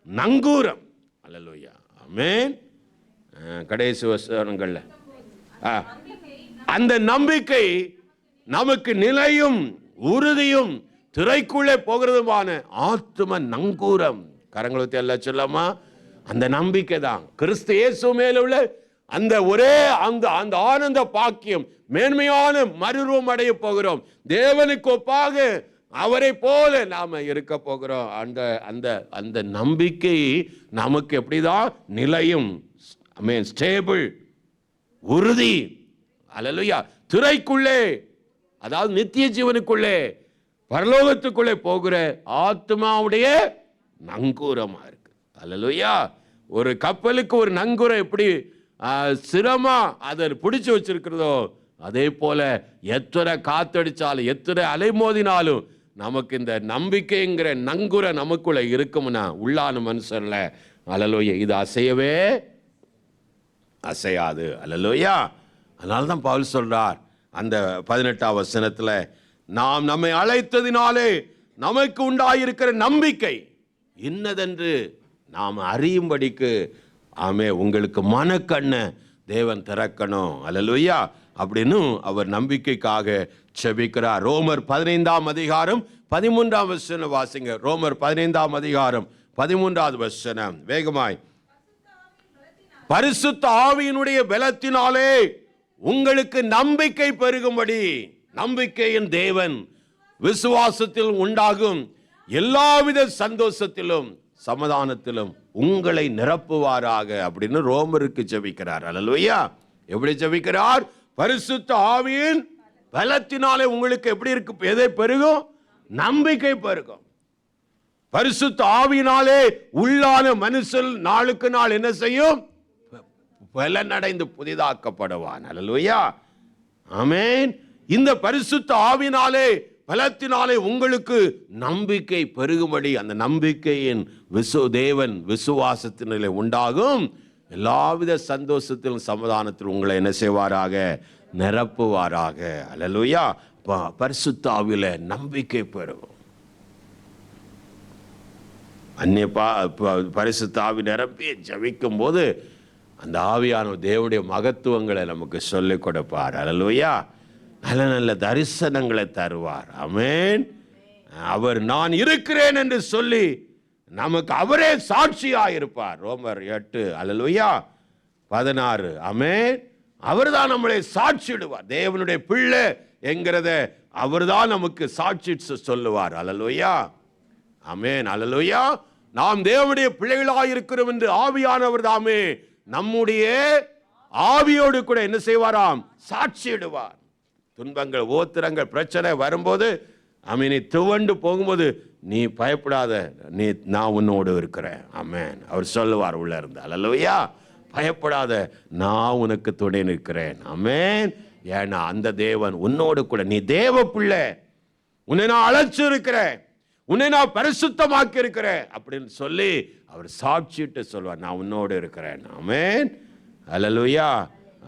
நங்கூரம். அல்லேலூயா. ஆமென். கடைசி வசனங்கள்ல அந்த நம்பிக்கை நமக்கு நிலையும் உறுதியும் திரைக்குள்ளே போகிறதுமான ஆத்தும நங்கூரம். கரங்களை எல்லாம் சொல்லாமா? அந்த நம்பிக்கை தான் கிறிஸ்து இயேசு மேல உள்ள அந்த ஒரே அந்த அந்த ஆனந்த பாக்கியம், மேன்மையான மறுரூபம் அடைய போகிறோம். தேவனுக்கு ஒப்பாக அவரை போல நாம இருக்க போகிறோம். அந்த அந்த அந்த நம்பிக்கை நமக்கு எப்படிதான் நிலையும், ஸ்டேபிள், உறுதி. அல்லேலூயா. திரைக்குள்ளே, அதாவது நித்திய ஜீவனுக்குள்ளே, பரலோகத்துக்குள்ளே போகிற ஆத்மாவுடைய நங்கூரமா இருக்கு. அல்லேலூயா. ஒரு கப்பலுக்கு ஒரு நங்கூரம் எப்படி சிரமா அதை பிடிச்சு வச்சிருக்கிறதோ, அதே போல எத்தனை காத்தடிச்சாலும் எத்தனை அலைமோதினாலும் நமக்கு இந்த நம்பிக்கைங்கிற நங்குர நமக்குள்ள இருக்கும்னா உள்ளான மனுஷன்ல, அல்லேலூயா, இது அசையவே அசையாது. அல்லேலூயா. அதனால தான் பவுல் சொல்றார் அந்த 18ஆம் வசனத்துல, நாம் நம்மை அழைத்ததினாலே நமக்கு உண்டாயிருக்கிற நம்பிக்கை இன்னதென்று நாம் அறியும்படிக்கு, ஆமே, உங்களுக்கு மனக்கண்ணை தேவன் திறக்கணும். அல்லேலூயா. அப்படின்னு அவர் நம்பிக்கைக்காக செபிக்கிறார். ரோமர் 15ஆம் அதிகாரம் 13ஆம் வசனம் வாசிங்க. ரோமர் 15ஆம் அதிகாரம் 13வது வசனம் வேகமாய். பரிசுத்த ஆவியினுடைய பலத்தினாலே உங்களுக்கு நம்பிக்கை பெருகும்படி, நம்பிக்கையின் தேவன் விசுவாசத்தில் உண்டாகும் எல்லாவித சந்தோஷத்திலும் சமாதானத்திலும் உங்களை நிரப்புவாராக அப்படின்னு ரோமருக்கு ஜெபிக்கிறார். அல்லேலூயா. எப்படி ஜெபிக்கிறார்? பரிசுத்த ஆவியின் பலத்தினாலே உங்களுக்கு எப்படி இருக்கு? எதை பெருகும்? நம்பிக்கை பெருகும். பரிசுத்த ஆவியினாலே உள்ளான மனுஷன் நாளுக்கு நாள் என்ன செய்யும்? பலனடைந்து புதிதாக்கப்படுவான். அல்லேலூயா. ஆமென். இந்த பரிசுத்த ஆவியினாலே பலத்தினாலே உங்களுக்கு நம்பிக்கை பெருகும்படி, அந்த நம்பிக்கையின் தேவன் விசுவாசத்தினாலே உண்டாகும் எல்லாவித சந்தோஷத்திலும் சமாதானத்திலும் உங்களை என்ன செய்வாராக? நிரப்புவாராக. அல்லேலூயா. பரிசுத்த ஆவியில நம்பிக்கை பெருகும். பரிசுத்த ஆவி நிரப்பி ஜெபிக்கும் போது அந்த ஆவியான தேவனுடைய மகத்துவங்களை நமக்கு சொல்லிக் கொடுப்பார். அல்லேலூயா. நல்ல நல்ல தரிசனங்களை தருவார். ஆமென். அவர் நான் இருக்கிறேன் என்று சொல்லி நமக்கு அவரே சாட்சியாக இருப்பார். ரோமர் 8, அல்லேலூயா, 16. ஆமென். அவர் தான் நம்மளை சாட்சிடுவார். தேவனுடைய பிள்ளை என்கிறத அவர் தான் நமக்கு சாட்சி சொல்லுவார். அல்லேலூயா. ஆமென். அல்லேலூயா. நாம் தேவனுடைய பிள்ளைகளாக இருக்கிறோம் என்று ஆவியானவர் தாமே நம்முடைய ஆவியோடு கூட என்ன செய்வாராம்? சாட்சியிடுவார். துன்பங்கள், ஓத்திரங்கள், பிரச்சனை வரும்போது, நீ துவண்டு போகும்போது நீ பயப்படாத, நான் உன்னோடு இருக்கிறேன். ஆமென். அவர் சொல்லுவார் உள்ள இருந்து. அல்லேலூயா. பயப்படாத, நான் உனக்கு துணை நிற்கிறேன். ஆமென். ஏன்னா அந்த தேவன் உன்னோடு கூட, நீ தேவ பிள்ளை, உன்னை நான் அழைச்சு இருக்கிறேன், உன்னை நான் பரிசுத்தமாக்கி இருக்கிறேன் அப்படின்னு சொல்லி அவர் சாட்சிட்டு சொல்வார், நான் உன்னோடு இருக்கிறேன். ஆமென். அல்லேலூயா.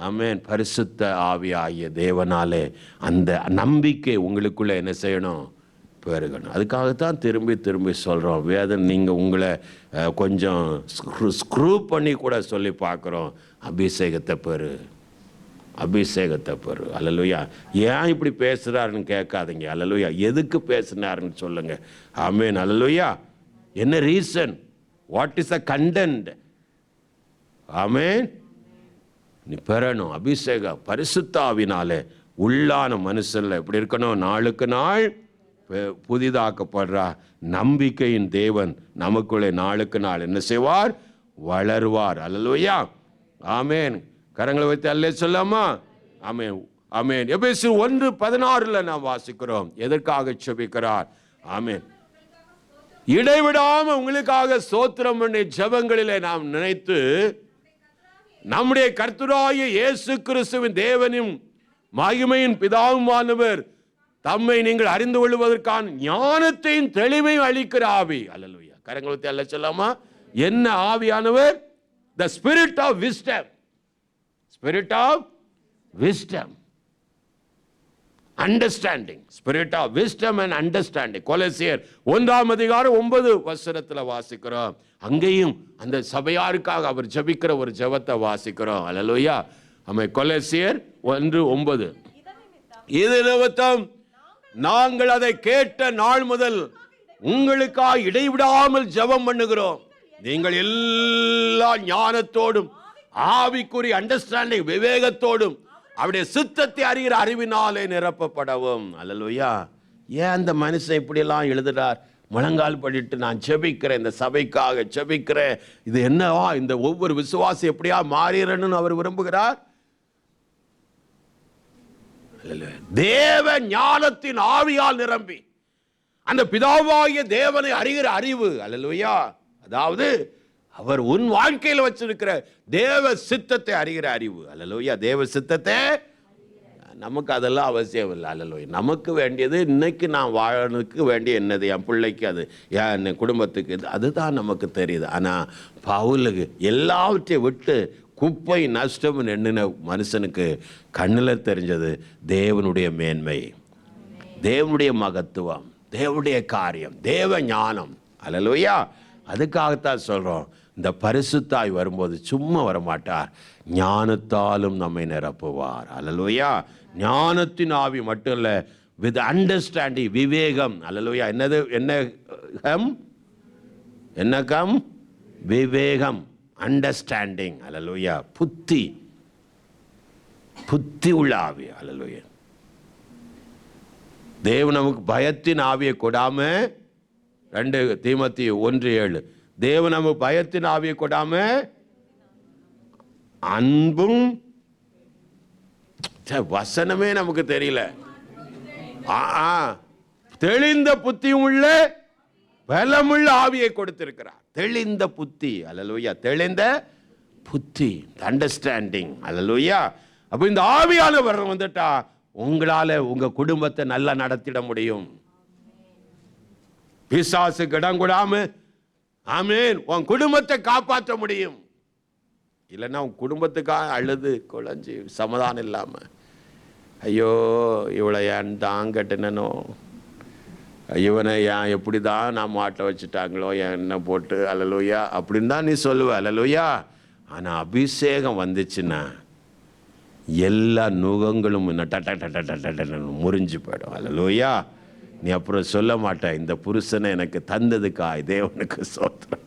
ஆமென். பரிசுத்த ஆவியாகிய தேவனாலே அந்த நம்பிக்கை உங்களுக்குள்ள என்ன செய்யணும்? பெருகணும். அதுக்காகத்தான் திரும்பி திரும்பி சொல்கிறோம். வேதம் நீங்கள் உங்களை கொஞ்சம் ஸ்க்ரூ பண்ணி கூட சொல்லி பார்க்குறோம். அபிஷேகத்தை பெறு, அபிஷேகத்தை பெறு. அல்லேலூயா. ஏன் இப்படி பேசுகிறாருன்னு கேட்காதீங்க. அல்லேலூயா. எதுக்கு பேசுனாருன்னு சொல்லுங்கள். ஆமென். அல்லேலூயா. என்ன reason? What is the content? ஆமென். நீ பெறணும் அபிஷேகம். பரிசுத்த ஆவினாலே உள்ளான மனுஷன்ல எப்படி இருக்கணும்? நாளுக்கு நாள் புதிதாக்கப்படுறா நம்பிக்கையின் தேவன் நமக்குள்ளே நாளுக்கு நாள் என்ன செய்வார்? வளருவார். அல்லேலூயா. ஆமென். கரங்களை வைத்து அல்லே சொல்லாமா? ஆமென். ஆமென். எபேசியர் 1:16 நாம் வாசிக்கிறோம். எதற்காக ஜெபிக்கிறார்? ஆமென். இடைவிடாம உங்களுக்காக ஸ்தோத்திரம் பண்ணி ஜெபங்களிலே நாம் நினைத்து நம்முடைய கர்த்தராகிய இயேசு கிறிஸ்துவின் தேவனும் மகிமையின் பிதாவுமானவர் தம்மை நீங்கள் அறிந்து கொள்வதற்கான ஞானத்தையும் தெளிவையும் அளிக்கிற ஆவி. அல்லேலூயா. கரங்களை அல்ல சொல்லாமா? என்ன ஆவியானவர்? The spirit of wisdom. Spirit of wisdom. Understanding. Spirit of wisdom and understanding. கொலோசியர் 1:9 வாசிக்கிறோம். அங்கேயும் அந்த சபையாருக்காக அவர் ஜெபிக்கிற ஒரு ஜெபத்தை வாசிக்கிறோம். அல்லேலூயா. ஆமென். கொலோசியர் 1:9. இது நிமித்தம் நாங்கள் அதை கேட்ட நாள் முதல் உங்களுக்காக இடைவிடாமல் ஜெபம் பண்ணுகிறோம். நீங்கள் எல்லா ஞானத்தோடும் ஆவிக்குரிய அண்டர்ஸ்டாண்டிங் விவேகத்தோடும் அவருடைய சித்தத்தை அறிகிற அறிவினாலே நிரப்பப்படவும். அல்லேலூயா. ஏன் அந்த மனுஷன் இப்படியெல்லாம் எழுதுறார்? முழங்கால் படிட்டு நான் ஜெபிக்கிறேன், இந்த சபைக்காக ஜெபிக்கிறேன், இது என்னவா இந்த ஒவ்வொரு விசுவாசி எப்படியா மாறிறன்னு அவர் விரும்புகிறார். தேவ ஞானத்தின் ஆவியால் நிரம்பி அந்த பிதாவாகிய தேவனை அறிகிற அறிவு. அல்லேலூயா. அதாவது அவர் உன் வாழ்க்கையில் வச்சிருக்கிற தேவ சித்தத்தை அறிகிற அறிவு. அல்லேலூயா. தேவ சித்தத்தை நமக்கு அதெல்லாம் அவசியம் இல்லை. அல்லேலூயா. நமக்கு வேண்டியது இன்னைக்கு நான் வாழனுக்கு வேண்டிய என்னது, என் பிள்ளைக்கு அது, என் குடும்பத்துக்கு இது, அதுதான் நமக்கு தெரியுது. ஆனால் பவுலுக்கு எல்லாவற்றையும் விட்டு குப்பை நஷ்டம் எண்ணின மனுஷனுக்கு கண்ணில் தெரிஞ்சது தேவனுடைய மேன்மை, தேவனுடைய மகத்துவம், தேவனுடைய காரியம், தேவ ஞானம். அல்லேலூயா. அதுக்காகத்தான் சொல்கிறோம், இந்த பரிசுத்தாய் வரும்போது சும்மா வரமாட்டார், ஞானத்தாலும் நம்மை நிரப்புவார். அல்லேலூயா. ஞானத்தின் ஆவி மட்டும் இல்லை, வித் அண்டர்ஸ்டாண்டிங் விவேகம். அல்லேலூயா. என்னது? என்னகம்? விவேகம், அண்டர்ஸ்டாண்டிங். அல்லேலூயா. புத்தி உள்ள ஆவி. அல்லேலூயா. தேவன் நமக்கு பயத்தின் ஆவியை கொடாம, 2 தீமோத்தேயு 1:7, தேவன் நமக்கு பயத்தின் ஆவியை கொடாம அன்பும், வசனமே நமக்கு தெரியல, தெளிந்த புத்தியும் உள்ள பலமுள்ள ஆவியை கொடுத்திருக்கிறார். தெளிந்த புத்தி. அல்லேலூயா. தெளிந்த புத்தி, அண்டர்ஸ்டாண்டிங். அல்லேலூயா. அப்போ இந்த ஆவியானவர் வந்துட்டா உங்களால உங்க குடும்பத்தை நல்லா நடத்திட முடியும். பிசாசுக்கு இடம் கொடாம, ஆமென், உன் குடும்பத்தை காப்பாற்ற முடியும். இல்லைன்னா உன் குடும்பத்துக்காக அழுது குழஞ்சி சமாதானம் இல்லாம, ஐயோ இவளை ஏன் தான் கட்டினோ, இவனை ஏன் எப்படி தான் நான் மாட்ட வச்சுட்டாங்களோ என்ன போட்டு, அல்லேலூயா, அப்படின்னு தான் நீ சொல்லுவ. அல்லேலூயா. ஆனால் அபிஷேகம் வந்துச்சுன்னா எல்லா நுகங்களும் முறிஞ்சு போயிடும். அல்லேலூயா. நீ அப்புறம் சொல்ல மாட்ட, இந்த புருஷனை எனக்கு தந்ததுக்காய் தேவனுக்கு ஸ்தோத்திரம்,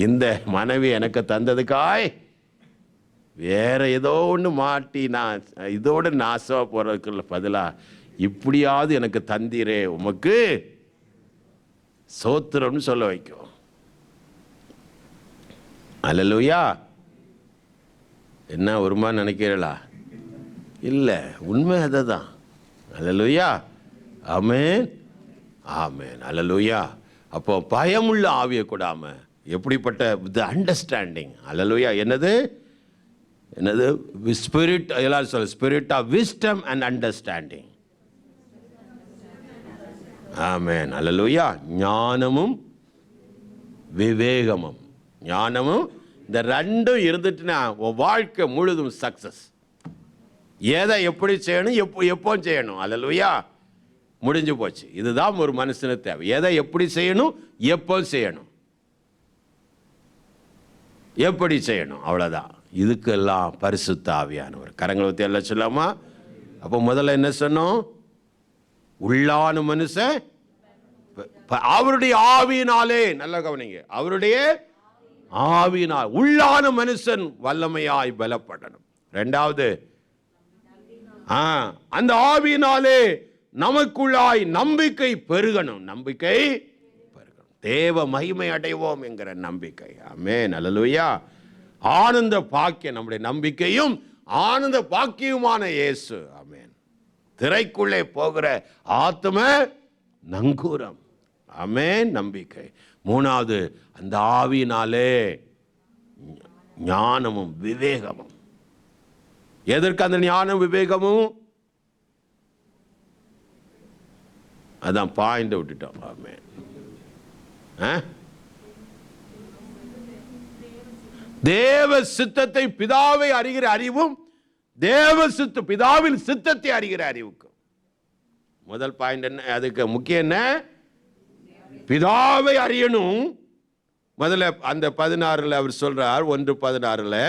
இந்த மனைவி எனக்கு தந்ததுக்காய் வேற ஏதோ ஒன்று மாட்டி நான் இதோட நாசமாக போகிறதுக்குள்ள பதிலாக இப்படியாவது எனக்கு தந்தீரே, உமக்கு ஸ்தோத்திரம்னு சொல்ல வைக்கும். அல்லேலூயா. என்ன ஒருமா நினைக்கிறீங்களா? இல்லை, உண்மை அதை தான். அல்லேலூயா. ஆமென், ஆமென். அல்லேலூயா. அப்போ பயமுள்ள ஆவியை கொடாம எப்படிப்பட்ட அண்டர்ஸ்டாண்டிங். அல்லேலூயா. என்னது? ஸ்பிரிட், எல்லாரும் சொல்ல, spirit of wisdom and understanding. ஆமென். அல்லேலூயா. ஞானமும் விவேகமும். ஞானமும் இந்த ரெண்டும் இருந்துட்டுனா உன் வாழ்க்கை முழுதும் சக்சஸ். எதை எப்படி செய்யணும், எப்போ செய்யணும். அல்லேலூயா. முடிஞ்சு போச்சு. இதுதான் ஒரு மனுஷனுக்கு தேவை. எதை எப்படி செய்யணும், எப்போ செய்யணும், எப்படி செய்யணும், அவ்வளோதான். இதுக்கெல்லாம் பரிசுத்த ஆவியானவர். கரங்களை ஊற்றி எல்லாம் சொல்லாமா? அப்போ முதல்ல என்ன சொன்னோம்? உள்ளான மனுஷன் அவருடைய ஆவியினாலே, நல்ல கவனிங்க, அவருடைய ஆவியினால் உள்ளான மனுஷன் வல்லமையாய் பலப்படணும். 2வது, அந்த ஆவியினாலே நமக்குள்ளாய் நம்பிக்கை பெருகணும். நம்பிக்கை பெருகணும், தேவ மகிமை அடைவோம் என்கிற நம்பிக்கை. ஆமென். அல்லேலூயா. ஆனந்த பாக்கியம், நம்முடைய நம்பிக்கையும் ஆனந்த பாக்கியமான இயேசு. ஆமென். திரைக்குள்ளே போகிற ஆத்ம நங்கூரம். ஆமென். நம்பிக்கை. 3வது, அந்த ஆவியினாலே ஞானமும் விவேகமும். எதற்கு அந்த ஞானம் விவேகமும்? அதான் பாயிண்ட் விட்டுட்டோம். ஆமென். தேவ சித்தத்தை பிதாவை அறிகிற அறிவும் பிதாவின் சித்தத்தை அறிகிற அறிவுக்கும். முதல் பாயிண்ட் என்ன? அதுக்கு முக்கியம் என்ன? பிதாவை அறியணும். முதல்ல அந்த 16 அவர் சொல்றார், 1:16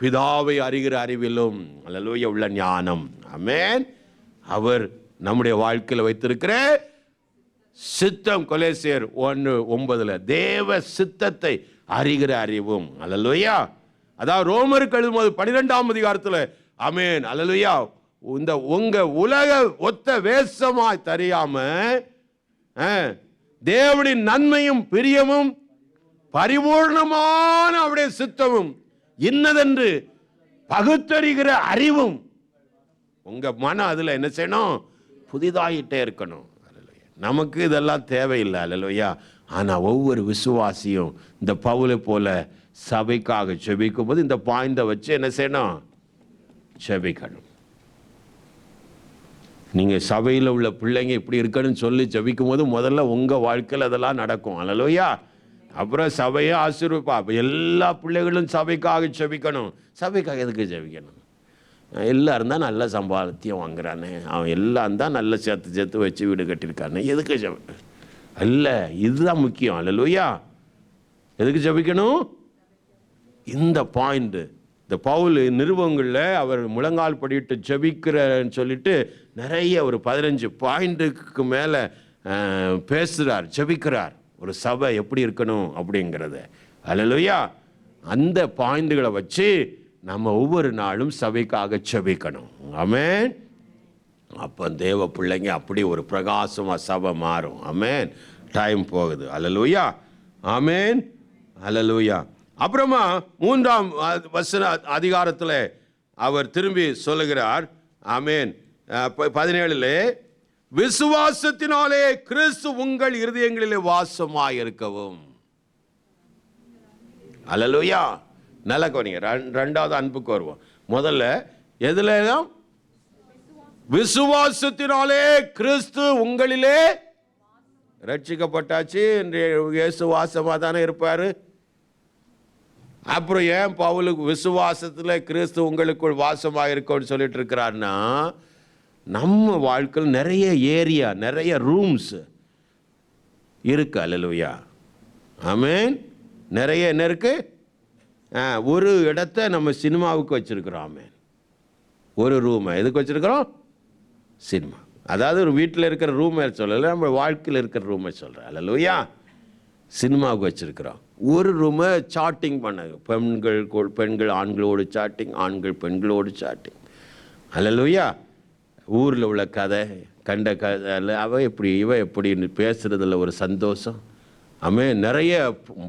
பிதாவை அறிகிற அறிவிலும் அல்லேலூயா உள்ள ஞானம். ஆமென். அவர் நம்முடைய வாழ்க்கையில் வைத்திருக்கிற சித்தம். கொலோசியர் 1:9 தேவ சித்தத்தை அறிகிற அறிவும். அல்லேலூயா. அதாவது ரோமருக்கு எழுதும்போது 12ஆம் அதிகாரத்தில் ஆமென் அல்லேலூயா இந்த உங்க உலக ஒத்த வேஷமாய் தெரியாம தேவனின் நன்மையும் பிரியமும் பரிபூர்ணமான அவருடைய சித்தமும் இன்னதென்று பகுத்தறிகிற அறிவும். உங்க மனம் அதுல என்ன செய்யணும்? புதிதாயிட்டே இருக்கணும். நமக்கு இதெல்லாம் தேவையில்லை. அல்லேலூயா. ஆனா ஒவ்வொரு விசுவாசியும் இந்த பவுலை போல சபைக்காக ஜெபிக்கும் போது இந்த பாயிண்டை வச்சு என்ன செய்யணும்? ஜெபிக்கணும். நீங்க சபையில் உள்ள பிள்ளைங்க இப்படி இருக்கணும்னு சொல்லி ஜெபிக்கும் போது முதல்ல உங்க வாழ்க்கையில் அதெல்லாம் நடக்கும். அல்லேலூயா. அப்புறம் சபையை ஆசீர்வதிப்பா. எல்லா பிள்ளைகளும் சபைக்காக ஜெபிக்கணும். சபைக்காக எதுக்கு ஜெபிக்கணும்? எல்லாரும் தான் நல்ல சம்பாத்தியம் வாங்குறானே, அவன் எல்லாம் தான் நல்ல சேர்த்து வச்சு வீடு கட்டியிருக்கானே, எதுக்கு இல்லை, இதுதான் முக்கியம். அல்லேலூயா. எதுக்கு ஜெபிக்கணும்? இந்த பாயிண்ட். இந்த பவுல் நிருபங்களில் அவர் முழங்கால் படிட்டு ஜெபிக்கிறன்னு சொல்லிட்டு நிறைய ஒரு 15 பாயிண்ட்டுக்கு மேலே பேசுகிறார், ஜெபிக்கிறார். ஒரு சபை எப்படி இருக்கணும் அப்படிங்கிறத. அல்லேலூயா. அந்த பாயிண்ட்டுகளை வச்சு நம்ம ஒவ்வொரு நாளும் சபைக்காக ஜெபிக்கணும். ஆமென். அப்போ தேவ பிள்ளைங்க அப்படி ஒரு பிரகாசமாக சபை மாறும். ஆமென். டைம் போகுது. அல்லேலூயா. ஆமென். அல்லேலூயா. அப்புறமா 3ஆம் அதிகாரத்தில் அவர் திரும்பி சொல்லுகிறார். ஆமென். 17 விசுவாசத்தினாலே கிறிஸ்து உங்கள் இருதயங்களிலே வாசமாயிருக்கவும். அல்லேலூயா. நல்ல கவனிங்க. 2வது அன்புக்கு வருவோம். முதல்ல எதுல? விசுவாசத்தினாலே கிறிஸ்து உங்களிலே ரட்சிக்கப்பட்டாச்சு. இயேசு வாசமாக தானே இருப்பார். அப்புறம் ஏன் பவுலுக்கு விசுவாசத்தில் கிறிஸ்து உங்களுக்குள் வாசமாக இருக்கும்னு சொல்லிட்டு இருக்கிறார்னா, நம்ம வாழ்க்கையில் நிறைய ஏரியா, நிறைய ரூம்ஸ் இருக்கு. அல்லேலூயா. ஆமென். நிறைய என்ன இருக்கு? ஒரு இடத்த நம்ம சினிமாவுக்கு வச்சிருக்கிறோம். ஆமென். ஒரு ரூமை எதுக்கு வச்சிருக்கிறோம்? சினிமா. அதாவது ஒரு வீட்டில் இருக்கிற ரூமை சொல்லலை, நம்ம வாழ்க்கையில் இருக்கிற ரூமை சொல்கிறேன். அல்லேலூயா. சினிமாவுக்கு வச்சிருக்கிறோம். ஒரு ரூமை சாட்டிங் பண்ண, பெண்கள் ஆண்களோடு சாட்டிங், ஆண்கள் பெண்களோடு சாட்டிங். அல்லேலூயா. ஊரில் உள்ள கதை, கண்ட கதை, அவ எப்படி இவ எப்படின்னு பேசுறதுல ஒரு சந்தோஷம். ஆமென். நிறைய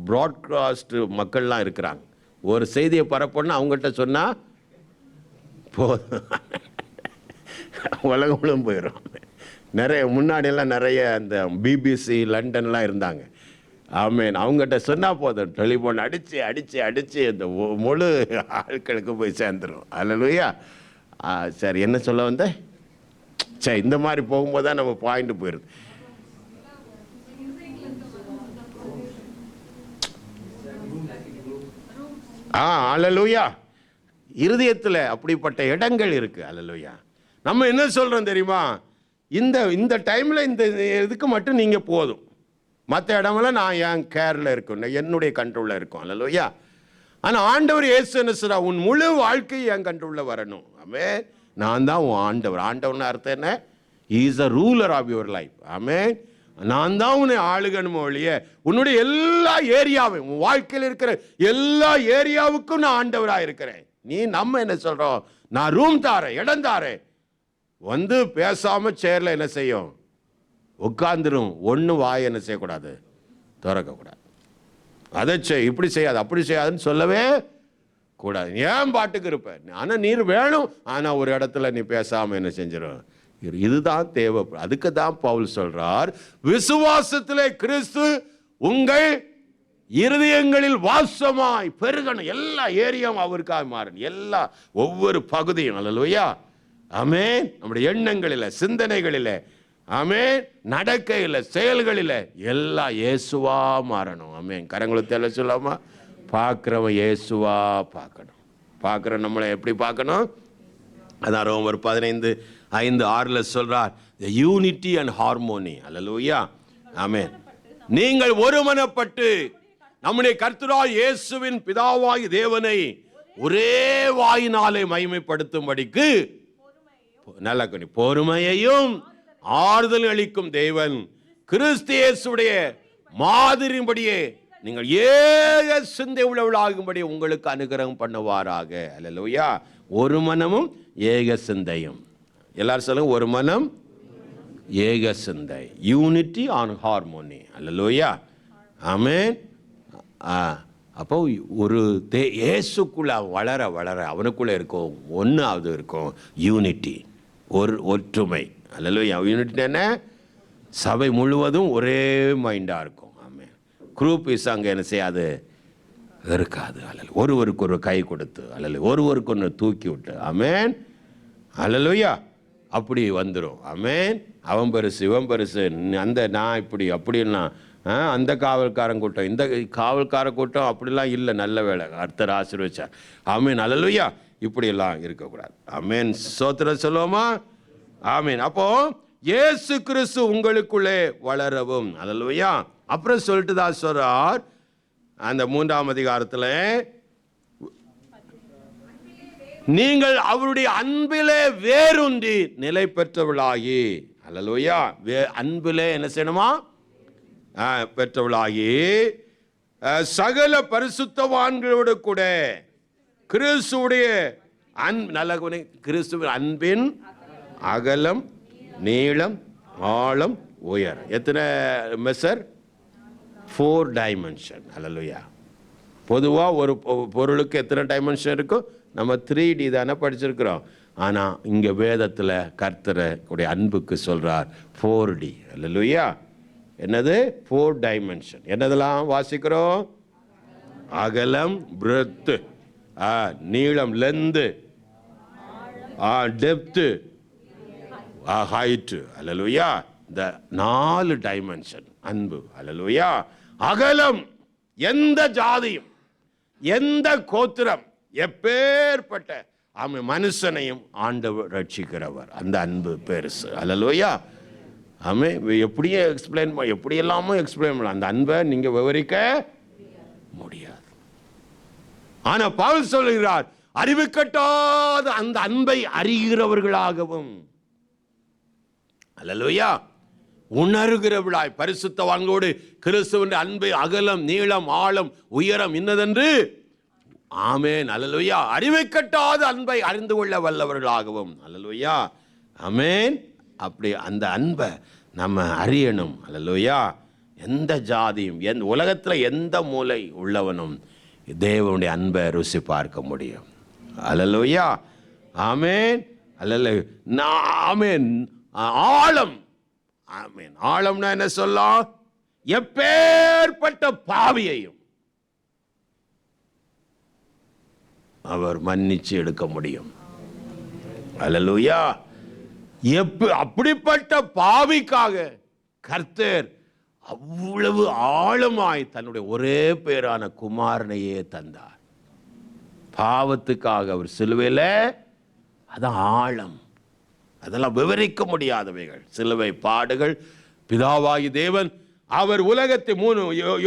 ப்ராட்காஸ்ட் மக்கள்லாம் இருக்கிறாங்க. ஒரு செய்தியை பரப்பணும்னா அவங்ககிட்ட சொன்னால் போதும், உலகம் போயிடும். நிறைய முன்னாடியெல்லாம் நிறைய அந்த பிபிசி லண்டன்லாம் இருந்தாங்க. ஆமென். அவங்ககிட்ட சொன்னால் போதும், டெலிஃபோன் அடித்து அடித்து அடித்து இந்த முழு ஆட்களுக்கு போய் சேர்ந்துடும். அல்லேலூயா. சரி, என்ன சொல்ல வந்தேன்? சரி, இந்த மாதிரி போகும்போது தான் நம்ம பாயிண்ட் போயிடுது. அல்லேலூயா. இருதயத்தில் அப்படிப்பட்ட இடங்கள் இருக்கு. அல்லேலூயா. நம்ம என்ன சொல்றோம் தெரியுமா? இந்த டைமில் இந்த இதுக்கு மட்டும் நீங்கள் போதும், மற்ற இடமெல்லாம் நான் என் கேரில் இருக்கும், என்னுடைய கண்ட்ரோலில் இருக்கும். அல்லேலூயா. ஆனால் ஆண்டவர் இயேசு என்ன சொல்றா? உன் முழு வாழ்க்கை என் கண்ட்ரோலில் வரணும். ஆமென். நான் தான் உன் ஆண்டவர். ஆண்டவர்னு அர்த்தம் என்ன? He is a ruler of your life. ஆமென். நான் தான் உன்னை ஆளுகணும் ஒழிய உன்னுடைய எல்லா ஏரியாவும், உன் வாழ்க்கையில் இருக்கிற எல்லா ஏரியாவுக்கும் நான் ஆண்டவராக இருக்கிறேன். நம்ம என்ன சொல்றோம்? நான் ரூம் தாரேன், இடம் தாரேன். வந்து பேசாம சேர்ல என்ன செய்யும்? உட்கார்ந்துரும். ஒன்று வாய் என்ன செய்யக்கூடாது? திறக்கக்கூடாது. அதை செய், இப்படி செய்யாது, அப்படி செய்யாதுன்னு சொல்லவே கூடாது. ஏன் பாட்டுக்கு இருப்பேன்? ஆனால் நீர் வேணும், ஆனால் ஒரு இடத்துல நீ பேசாமல் என்ன செஞ்சிடும்? இதுதான் தேவை. அதுக்கு தான் பவுல் சொல்றார், விசுவாசத்திலே கிறிஸ்து உங்கள் இருதயங்களில் வாசமாய் பெருகணும். எல்லா ஏரியாவும் அவருக்காக மாறணும். எல்லா ஒவ்வொரு பகுதியும். அல்லேலூயா. ஆமென். நம்முடைய எண்ணங்களில், சிந்தனைகளில், ஆமென், நடக்கையில், செயல்களில் எல்லாம் இயேசுவா மாறணும். ஆமென். கரங்களுக்கு எல்லாம் சொல்லாமா, பார்க்கிறவன் இயேசுவா பார்க்கணும். பார்க்கிற நம்மளை எப்படி பார்க்கணும்? அதான் ரோமர் 15:5-6 சொல்றார், the unity and harmony. அல்லேலூயா. ஆமென். நீங்கள் ஒருமனப்பட்டு நம்முடைய கர்த்தராகிய இயேசுவின் பிதாவாகிய தேவனை ஒரே வாயினாலே மகிமைப்படுத்தும்படிக்கு நல்ல பொறுமையையும் ஆறுதல் அளிக்கும் தேவன் கிறிஸ்து இயேசுடைய மாதிரியின்படியே நீங்கள் ஏக சிந்தை உள்ளவர்களாகும்படி உங்களுக்கு அனுகிரகம் பண்ணுவாராக. அல்லேலூயா. ஒரு மனமும் ஏக சிந்தையும். எல்லாரும் சொல்லுங்க, ஒரு மனம் ஏக சிந்தை. Unity and harmony. அல்லேலூயா. ஆமென். அப்போ ஒரு இயேசுக்குள்ள வளர வளர அவனுக்குள்ளே இருக்கும் ஒன்றாவது இருக்கும் யூனிட்டி, ஒற்றுமை. அல்லேலூயா. யூனிட்டி என்ன? சபை முழுவதும் ஒரே மைண்டாக இருக்கும். ஆமென். குரூப் இஸ் அங்கே என்ன செய்யாது, இருக்காது. அல்ல ஒருவருக்கு ஒரு கை கொடுத்து, அல்ல ஒருவருக்கு ஒன்று தூக்கி விட்டு. ஆமென். அல்லேலூயா. அப்படி வந்துடும். ஆமென். அவன் பெருசு, இவன் பெருசு, அந்த நான் இப்படி அப்படின்னா அந்த காவல்காரன் கூட்டம், இந்த காவல்கார கூட்டம் அப்படிலாம் இல்லை. நல்ல வேலை, கர்த்தர் ஆசீர்வதிச்சார். ஆமென். அல்லேலூயா. இப்படியெல்லாம் இருக்கக்கூடாது. ஆமென். ஸ்தோத்திரம் சொல்லுவோமா? ஆமென். அப்போ இயேசு கிறிஸ்து உங்களுக்குள்ளே வளரவும். அல்லேலூயா. அப்புறம் சொல்லிட்டு தான் சொல்றார் அந்த 3ஆம் அதிகாரத்தில், நீங்கள் அவருடைய அன்பிலே வேரூன்றி நிலை பெற்றவளாகி. அல்லேலூயா. அன்பிலே என்ன செய்யணுமா? பெற்றவளாகி சகல பரிசுத்தவான்களோடு கூட கிறிஸ்துவுடைய நல்ல கிறிஸ்துவின் அன்பின் அகலம், நீளம், ஆழம், உயரம். எத்தனை மெஷர்? 4 டைமென்ஷன். அல்லேலூயா. பொதுவாக ஒரு பொருளுக்கு எத்தனை டைமென்ஷன் இருக்கும்? நம்ம 3D தானே படிச்சிருக்கிறோம். ஆனால் இங்கே வேதத்தில் கர்த்தருடைய அன்புக்கு சொல்கிறார் 4D. அல்லேலூயா. என்னது? 4 டைமென்ஷன். என்னதெல்லாம் வாசிக்கிறோம்? அகலம், பிரெத்து, நீளம், லென்த்து, டெப்த்து, ஹைட்டு. அல்லேலூயா. இந்த 4 டைமென்ஷன் அன்பு. அல்லேலூயா. அகலம், எந்த ஜாதியும் எந்த கோத்திரம் எப்பேற்பட்ட மனுஷனையும் ஆண்டவர் ரட்சிக்கிறவர். அந்த அன்பு பெருசு. அல்லேலூயா. ஆமே. எப்படியே எப்படியெல்லாமோ எக்ஸ்பிளைன் பண்ணலாம். அந்த அன்பை நீங்க விவரிக்க முடியாது. ஆனா பவுல் சொல்லுகிறார், அறிவு கட்டாத அந்த அன்பை அறிகிறவர்களாகவும். அல்லேலூயா. உணர்கிறவர்களாய் பரிசுத்தவான்களோடு கிறிஸ்துவின் அன்பை அகலம், நீளம், ஆழம், உயரம் இன்னதென்று. ஆமென். அல்லேலூயா. அறிவை கட்டாத அன்பை அறிந்து கொள்ள வல்லவர்களாகவும். அல்லேலூயா. ஆமென். அப்படி அந்த அன்பை நம்ம அறியணும். அல்லேலூயா. எந்த ஜாதியும் உலகத்தில் எந்த மூலை உள்ளவனும் தேவனுடைய அன்பை ருசி பார்க்க முடியும். அல்லேலூயா. ஆமென். அல்லேலூயா. ஆமென். ஆழம். ஆமென். ஆழம்னா என்ன சொல்லலாம்? எப்பேற்பட்ட பாவியையும் அவர் மன்னிச்சு எடுக்க முடியும். அல்லேலூயா. அப்படிப்பட்ட பாவிக்காக கர்த்தர் அவ்வளவு ஆழமாய் தன்னுடைய ஒரே பேரான குமாரனையே தந்தார். பாவத்துக்காக அவர் சிலுவையில். அதான் ஆழம். அதெல்லாம் விவரிக்க முடியாதவைகள். சிலுவை பாடுகள். பிதாவாகி தேவன் அவர் உலகத்தை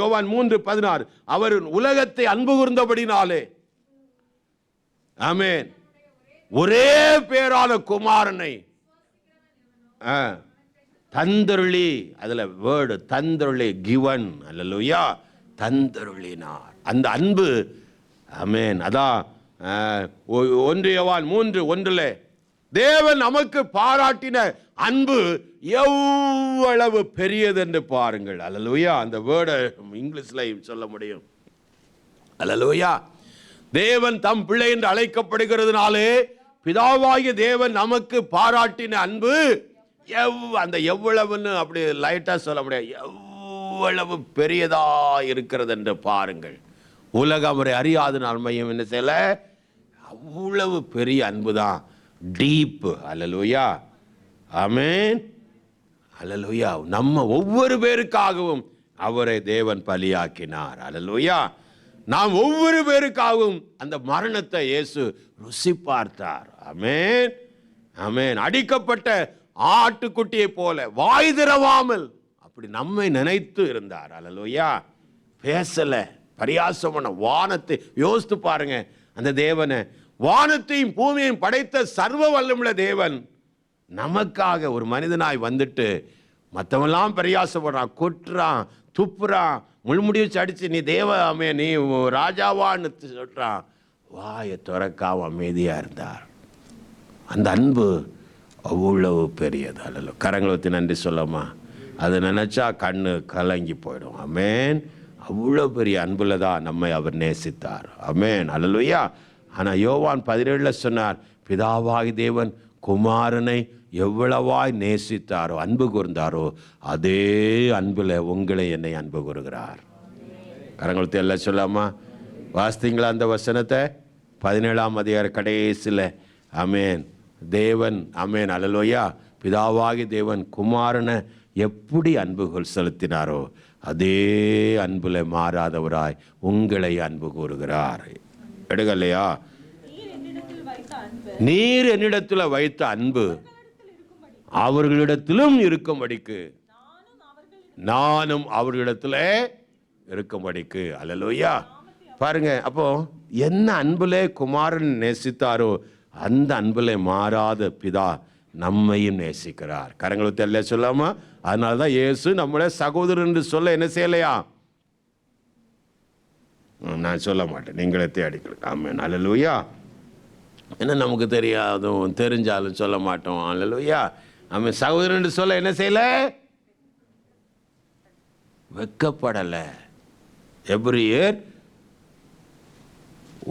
யோவான் 3:16 அவர் உலகத்தை அன்பு கூர்ந்தபடினாலே, ஆமென், ஒரே பேரான குமாரனை தந்தருளி, அதுல வேர்டு தந்தருளி, கிவன். அல்லேலூயா. தந்தருளினார். அந்த அன்பு. ஆமென். அதான் 1 யோவான் 3:1 தேவன் நமக்கு பாராட்டின அன்பு எவ்வளவு பெரியது என்று பாருங்கள். அல்லேலூயா. அந்த வேர்டை இங்கிலீஷ்ல சொல்ல முடியும். அல்லேலூயா. தேவன் தம் பிள்ளை என்று அழைக்கப்படுகிறதுனாலே பிதாவாகிய தேவன் நமக்கு பாராட்டின அன்பு அந்த எவ்வளவுன்னு அப்படி லைட்டா சொல்ல முடியாது. எவ்வளவு பெரியதா இருக்கிறது என்று பாருங்கள். உலகம் அவரை அறியாத நன்மையும் என்ன செய்யல, அவ்வளவு பெரிய அன்பு தான், டீப். அல்லேலூயா, ஆமென், அல்லேலூயா. நம்ம ஒவ்வொரு பேருக்காகவும் அவரை தேவன் பலியாக்கினார். அல்லேலூயா. நாம் ஒவ்வொரு பேருக்காகவும் அந்த மரணத்தை இயேசு ருசி பார்த்தார். ஆமென், ஆமென். அடிக்கப்பட்ட ஆட்டுக்குட்டியை போல வாய் திறவாமல் அப்படி நம்மை நினைத்து இருந்தார். அல்லேலூயா. பேசல, பரியாசம் பண்ண. வானத்தை யோசித்து பாருங்க, அந்த தேவனை, வானத்தையும் பூமியையும் படைத்த சர்வ வல்லமுள்ள தேவன் நமக்காக ஒரு மனிதனாய் வந்துட்டு மற்றவெல்லாம் பரியாசப்படுறான், கொட்டுறான், துப்புறான், முள்முடி வச்சு அடிச்சு நீ தேவமே, நீ ராஜாவான்னு சொல்றான். வாயை துறக்காம அமைதியா இருந்தார். அந்த அன்பு அவ்வளவு பெரியது. அல்ல, கரங்களை ஊற்றி நன்றி சொல்லமா? அதை நினைச்சா கண்ணு கலங்கி போயிடும். ஆமென். அவ்வளோ பெரிய அன்புல தான் நம்மை அவர் நேசித்தார். ஆமென், அல்லேலூயா. ஆனால் யோவான் 17 சொன்னார், பிதாவாகி தேவன் குமாரனை எவ்வளவாய் நேசித்தாரோ, அன்பு கூர்ந்தாரோ, அதே அன்புல உங்களை என்னை அன்பு கூறுகிறார். கரங்களுக்கு எல்லாம் சொல்லாமா? வாசித்தீங்களா அந்த வசனத்தை? 17ஆம் அதிகார கடைசியில். ஆமென். தேவன், ஆமென், அல்லேலூயா, பிதாவாகி தேவன் குமாரனை எப்படி அன்புகள் செலுத்தினாரோ அதே அன்புல மாறாதவராய் உங்களை அன்பு கூறுகிறார். எடுக்கலையா? நீர் என்னிடத்தில் வைத்த அன்பு அவர்களிடத்திலும் இருக்கும்படிக்கு நானும் அவர்களிடத்தில் இருக்கும்படிக்கு. அல்லேலூயா. பாருங்க, அப்போ என்ன அன்புலே குமாரன் நேசித்தாரோ அந்த அன்புல மாறாத பிதா நம்மையும் நேசிக்கிறார். கரங்களுக்கு தெரியல சொல்லாமா? அதனால தான் இயேசு நம்மளை சகோதரன் என்று சொல்ல என்ன செய்யலையா? நான் சொல்ல மாட்டேன், நீங்களே தேடிக்கலாம். ஆமென், அல்லேலூயா. என்ன நமக்கு தெரியாதும் தெரிஞ்சாலும் சொல்ல மாட்டோம். அல்லேலூயா. ஆமென். சகோதரன் என்று சொல்ல என்ன செய்யல? வெட்கப்படலை. எபிரேயர்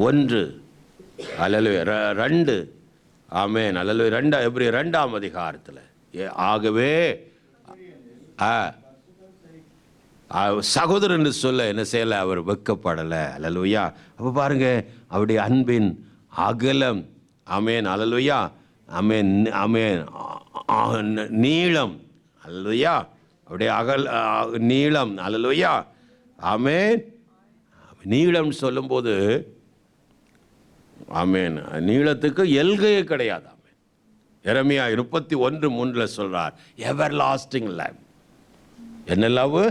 1, அல்லேலூயா, 2, ஆமென், அல்லேலூயா, 2 எபிரேயர் 2ஆம் அதிகாரத்தில். ஆகவே சகோதரன் சொல்ல என்ன செய்யலை? அவர் வெட்கப்படலை. அல்லேலூயா. அப்போ பாருங்க, அவருடைய அன்பின் அகலம், ஆமென், அல்லேலூயா, ஆமென், ஆமென், நீளம், அல்லேலூயா, அவருடைய நீளம், அல்லேலூயா, ஆமென். நீளம் சொல்லும்போது ஆமென், நீளத்துக்கு எல்கையே கிடையாது. ஆமென். எரேமியா 31:3 சொல்றார், எவர் லாஸ்டிங் லவ். என்ன லவ்?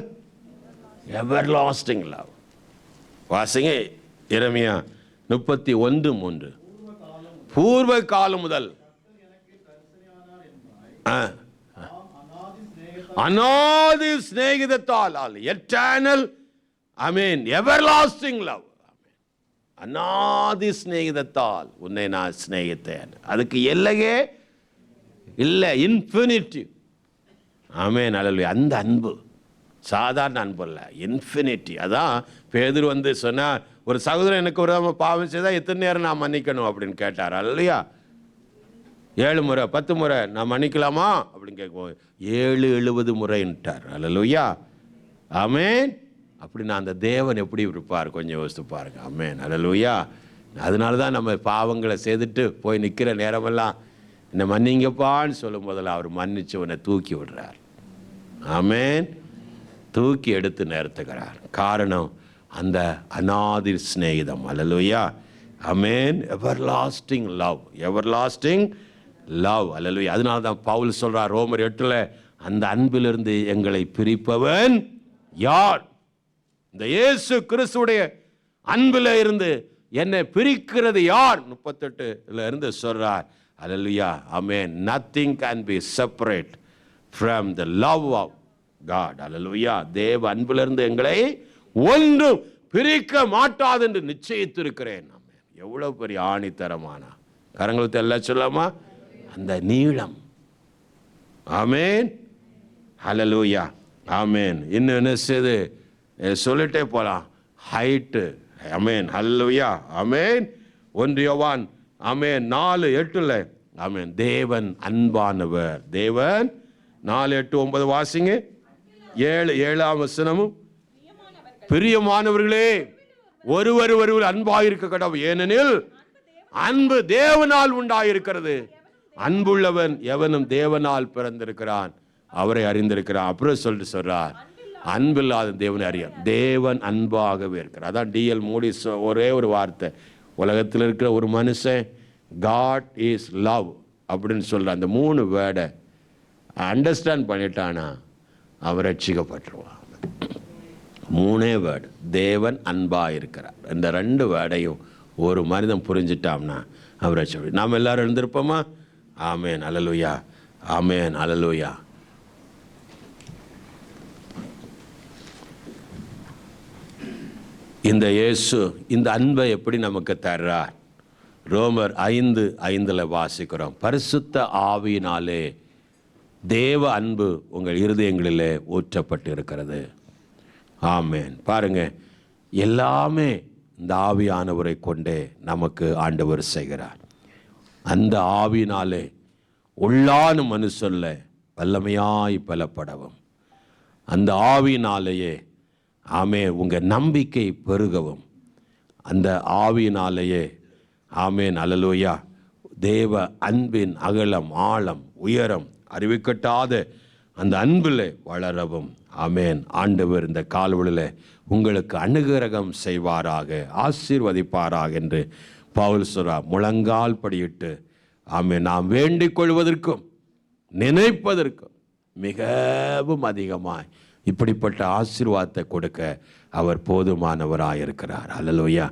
Everlasting love. வாசிங்க எரேமியா 31:3. பூர்வ காலம் முதல் அநாதி சிநேகிதத்தால், எட்டர்னல், ஆமென், எவர் லாஸ்டிங் லவ், அநாதி சிநேகிதத்தால் உன்னை நான் சிநேகித்தேன். அதுக்கு எல்லையே இல்லை, இன்ஃபினிட்டி. ஆமென், அல்லேலூயா. அந்த அன்பு சாதாரண அன்பு இல்லை, இன்ஃபினிட்டி. அதான் பேதுரு வந்து சொன்னார், ஒரு சகோதரன் எனக்கு ஒரு பாவம் செய்தால் எத்தனை நேரம் நான் மன்னிக்கணும் அப்படின்னு கேட்டார். அல்லேலூயா. 7 முறை 10 முறை நான் மன்னிக்கலாமா அப்படின்னு கேட்கும். 70 முறைன்ட்டார். அல்லேலூயா. ஆமென். அப்படின்னா அந்த தேவன் எப்படி இருப்பார் கொஞ்சம் யோசித்து பாருங்க. ஆமென், அல்லேலூயா. அதனால தான் நம்ம பாவங்களை செய்துட்டு போய் நிற்கிற நேரமெல்லாம் என்னை மன்னிங்கப்பான்னு சொல்லும் போதெல்லாம் அவர் மன்னிச்சு உன்னை தூக்கி விடுறார். ஆமென். தூக்கி எடுத்து நிறுத்துகிறார். காரணம் அந்த அநாதி சிநேகிதம். அல்லேலூயா. ஆமென். Everlasting love, everlasting love. அல்லேலூயா. அதனால தான் பவுல் சொல்றார் ரோமர் 8, அந்த அன்பிலிருந்து எங்களை பிரிப்பவன் யார்? இந்த இயேசு கிறிஸ்துவுடைய அன்பில் இருந்து என்னை பிரிக்கிறது யார்? 38 இருந்து சொல்றார். அல்லேலூயா. ஆமென். nothing can be separate from the love of God. அல்லேலூயா. தேவ அன்பிலிருந்து எங்களை ஒன்றும் பிரிக்க மாட்டாது என்று நிச்சயித்திருக்கிறேன். ஆமென். எவ்வளவு பெரிய ஆணித்தரமான கரங்களுக்கு எல்லாம் சொல்லாமா? அந்த நீளம். ஆமென், அல்லேலூயா. ஆமென். இன்னும் என்ன செய்து சொல்லிட்டே போலாம். ஹைட்டு. ஆமென், அல்லேலூயா. ஆமென். 1 யோவான், ஆமென், 4:8. ஆமென். தேவன் அன்பானவர். தேவன் 4:8-9 வாசிங்க. 7ஆம் வசனமும், பிரியமானவர்களே ஒருவர் ஒருவர் அன்பாயிருக்க கடவுள், ஏனெனில் அன்பு தேவனால் உண்டாயிருக்கிறது. அன்புள்ளவன் எவனும் தேவனால் பிறந்திருக்கிறான், அவரை அறிந்திருக்கிறான். அப்புறம் சொல்றார், அன்பில்லாத தேவனை அறிய, தேவன் அன்பாகவே இருக்கிறார். அதான் D.L. மூடி ஒரே ஒரு வார்த்தை, உலகத்தில் இருக்கிற ஒரு மனுஷன் காட் இஸ் லவ் அப்படின்னு சொல்ற அந்த 3 வேர்டை அண்டர்ஸ்டாண்ட் பண்ணிட்டானா அவர் ரட்சிக்கப்பட்டுருவான். 3 வேர்டு, தேவன் அன்பாக இருக்கிறார். இந்த 2 வேர்டையும் ஒரு மனிதன் புரிஞ்சிட்டான்னா அவர் ரட்சிக்கப்பட்டு. நாம் எல்லாரும் எழுந்திருப்போமா? ஆமேன், அல்லேலூயா, ஆமேன், அல்லேலூயா. இந்த இயேசு இந்த அன்பை எப்படி நமக்கு தர்றார்? ரோமர் 5:5 வாசிக்கிறோம், பரிசுத்த ஆவியினாலே தேவ அன்பு உங்கள் இருதயங்களிலே ஊற்றப்பட்டு இருக்கிறது. ஆமேன். பாருங்க, எல்லாமே இந்த ஆவியானவரை கொண்டே நமக்கு ஆண்டவர் செய்கிறார். அந்த ஆவியினாலே உள்ளான மனுஷல்ல வல்லமையாய் பலப்படவும், அந்த ஆவியினாலேயே ஆமே உங்கள் நம்பிக்கை பெருகவும், அந்த ஆவியினாலேயே ஆமேன், அல்லேலூயா, தேவ அன்பின் அகலம் ஆழம் உயரம் அறிவிக்கட்டாத அந்த அன்பில் வளரவும். ஆமேன். ஆண்டவர் இந்த கால்வழியில் உங்களுக்கு அனுகிரகம் செய்வாராக, ஆசீர்வதிப்பாராக என்று பவுல் சொல்றார். முழங்கால் படியிட்டு ஆமேன், நாம் வேண்டிக் கொள்வதற்கும் நினைப்பதற்கும் மிகவும் அதிகமாய் இப்படிப்பட்ட ஆசீர்வாதத்தை கொடுக்க அவர் போதுமானவராக இருக்கிறார். அல்லேலூயா.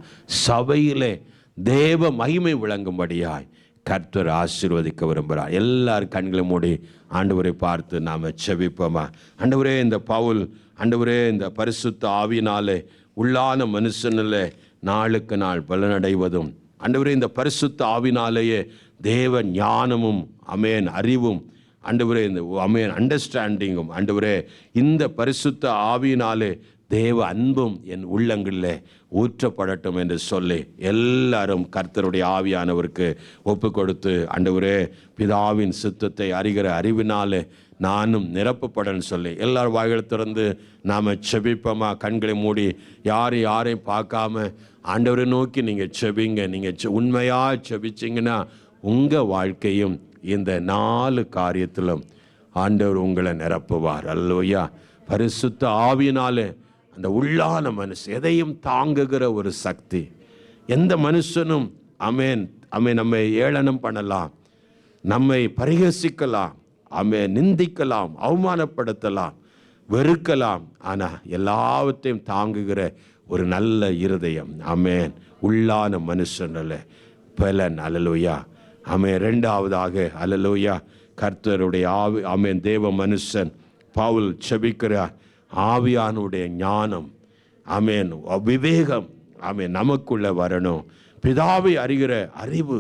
சபையிலே தேவ மகிமை விளங்கும்படியாய் கர்த்தர் ஆசீர்வதிக்க விரும்புகிறார். எல்லாரும் கண்களை மூடி ஆண்டவரை பார்த்து நாம் செபிப்போமா? ஆண்டவரே, இந்த பவுல் ஆண்டவரே இந்த பரிசுத்த ஆவியினாலே உள்ளான மனுஷனில் நாளுக்கு நாள் பலனடைவதும், ஆண்டவரே இந்த பரிசுத்த ஆவினாலேயே தேவ ஞானமும் அமேன் அறிவும், ஆண்டவரே இந்த அமேன் அண்டர்ஸ்டாண்டிங்கும், ஆண்டவரே இந்த பரிசுத்த ஆவியினாலே தேவ அன்பும் என் உள்ளங்களில் ஊற்றப்படட்டும் என்று சொல்லி எல்லாரும் கர்த்தருடைய ஆவியானவருக்கு ஒப்பு கொடுத்து, ஆண்டவரே பிதாவின் சித்தத்தை அறிகிற அறிவினாலே நானும் நிரப்பப்படன்னு சொல்லி எல்லாரும் வாய்களை திறந்து நாம் செபிப்போமா? கண்களை மூடி யாரையும் பார்க்காம ஆண்டவரை நோக்கி நீங்கள் செபிங்க. நீங்கள் உண்மையாக செபிச்சிங்கன்னா உங்கள் வாழ்க்கையும் இந்த 4 காரியத்திலும் ஆண்டவர் உங்களை நிரப்புவார். அல்லேலூயா. பரிசுத்த ஆவியினாலே அந்த உள்ளான மனுஷன் எதையும் தாங்குகிற ஒரு சக்தி. எந்த மனுஷனும் ஆமேன் நம்மை ஏளனம் பண்ணலாம், நம்மை பரிகசிக்கலாம், நிந்திக்கலாம், அவமானப்படுத்தலாம், வெறுக்கலாம். ஆனால் எல்லாவற்றையும் தாங்குகிற ஒரு நல்ல இருதயம் ஆமேன் உள்ளான மனுஷனில் பலன். அல்லேலூயா. ஆமேன். 2வதாக அல்லேலூயா, கர்த்தருடைய ஆவி ஆமேன் தேவ மனுஷன் பவுல் செபிக்கிறார். ஆவியானுடைய ஞானம் ஆமேன் விவேகம் ஆமேன் நமக்குள்ள வரணும். பிதாவை அறிகிற அறிவு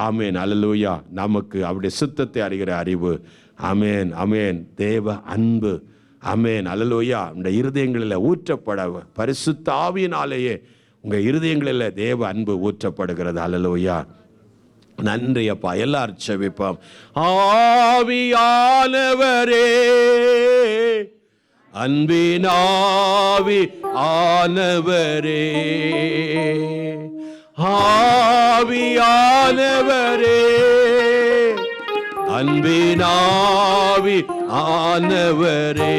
ஆமேன் அல்லேலூயா, நமக்கு அவருடைய சித்தத்தை அறிகிற அறிவு ஆமேன் தேவ அன்பு ஆமேன் அல்லேலூயா இந்த இருதயங்களில் ஊற்றப்பட, பரிசுத்த ஆவியினாலேயே உங்கள் இருதயங்களில் தேவ அன்பு ஊற்றப்படுகிறது. அல்லேலூயா. நன்றி அப்பா. எல்லாரும் செபிப்போம். ஆவியானவரே, அன்பினாவி ஆனவரே, ஆவியானவரே, அன்பினாவி ஆனவரே,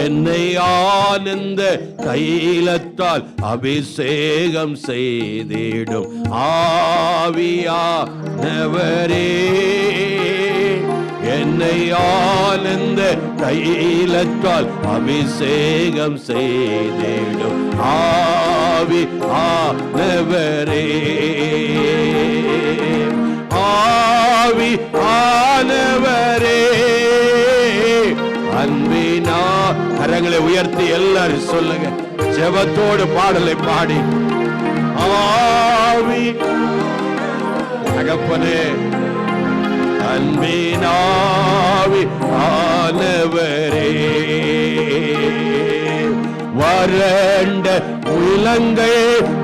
என்னை ஆனந்த தைலத்தால் அபிஷேகம் செய்திடும் ஆவியானவரே, என்னை ஆனந்த தைலத்தால் அபிஷேகம் செய்திடும் ஆவியானவரே, ஆவியானவரே, அன்பினா. கரங்களை உயர்த்தி எல்லாரும் சொல்லுங்க, ஜெபத்தோடு பாடலை பாடி. ஆவி தகப்பனே, அன்பினாவி ஆனவரே, வறண்ட உலங்கை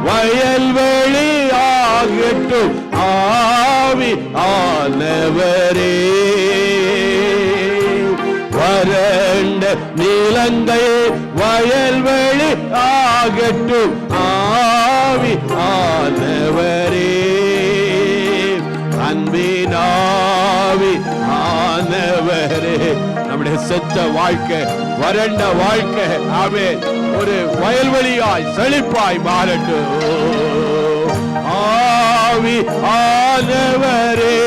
வயல்வெளி ஆகட்டும் ஆவி ஆனவரே, வறண்ட நீலங்கை வயல்வெளி ஆகட்டும் ஆவி ஆனவரே, அன்பினாவி ஆனவரே. நம்முடைய செத்த வாழ்க்கை, வறண்ட வாழ்க்கை, ஆமென், ஒரு வயல்வெளியாய் செழிப்பாய் மாறட்டும். ஆவி ஆனவரே,